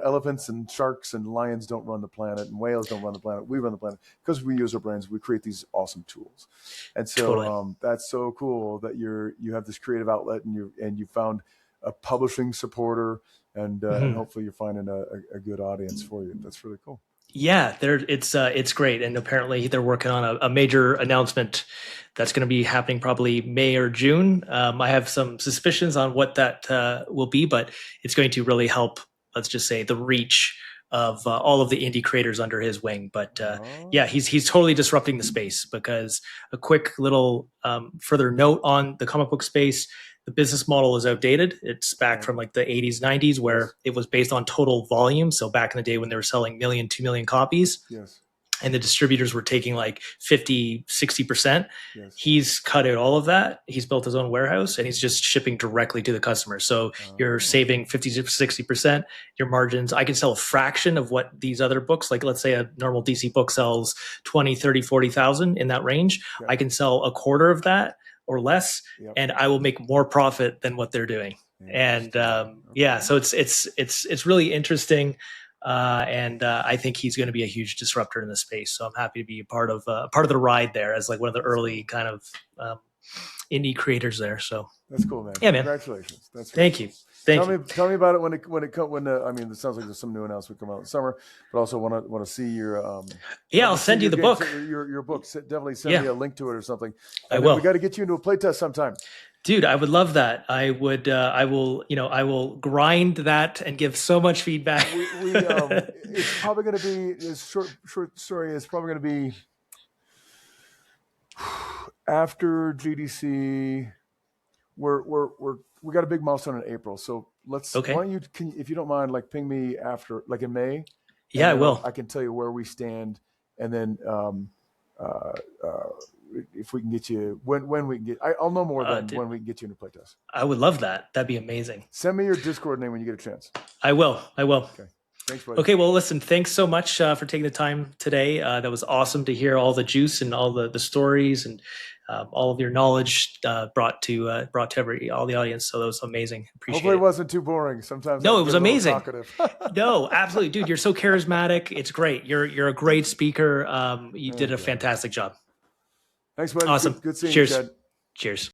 Elephants and sharks and lions don't run the planet, and whales don't run the planet. We run the planet because we use our brains. We create these awesome tools, and so that's so cool that you have this creative outlet, and you found a publishing supporter, and hopefully you're finding a good audience for you. That's really cool. Yeah, it's great, and apparently they're working on a major announcement that's going to be happening probably May or June. I have some suspicions on what that will be, but it's going to really help, let's just say, the reach of all of the indie creators under his wing. But he's totally disrupting the space, because a quick little further note on the comic book space. The business model is outdated. It's back from like the 80s, 90s, where it was based on total volume. So back in the day when they were selling 2 million copies, and the distributors were taking like 50, 60%. He's cut out all of that. He's built his own warehouse, and he's just shipping directly to the customer. So you're saving 50 to 60%. Your margins, I can sell a fraction of what these other books, like let's say a normal DC book sells 20, 30, 40,000 in that range. I can sell a quarter of that or less, and I will make more profit than what they're doing. And so it's really interesting, and I think he's going to be a huge disruptor in the space. So I'm happy to be a part of the ride there as like one of the early kind of indie creators there. So that's cool, man. Yeah, man. Congratulations. That's Thank you. Tell me about it when I mean, it sounds like there's some new announcement coming out in summer, but also want to see your I'll send you the book. Your book. Definitely send me a link to it or something. I will. We got to get you into a playtest sometime. Dude, I would love that. I will grind that and give so much feedback. It's probably going to be this short story. It's probably going to be after GDC. We got a big milestone in April, so let's. Okay. Why don't you, if you don't mind, like ping me after, like in May. Yeah, I will. I can tell you where we stand, and then if we can get you when we can get, I'll know more then when we can get you into playtest. I would love that. That'd be amazing. Send me your Discord name when you get a chance. I will. Okay. Thanks, buddy. Okay, well, listen, thanks so much for taking the time today. That was awesome to hear all the juice and all the stories and all of your knowledge brought to all the audience. So that was amazing. Appreciate Hopefully it. it wasn't too boring. Sometimes No, I it was get a little amazing. talkative. No, absolutely, dude. You're so charismatic. It's great. You're a great speaker. You did a fantastic job. Thanks, buddy. Awesome. Good seeing Cheers. you, Chad. Cheers.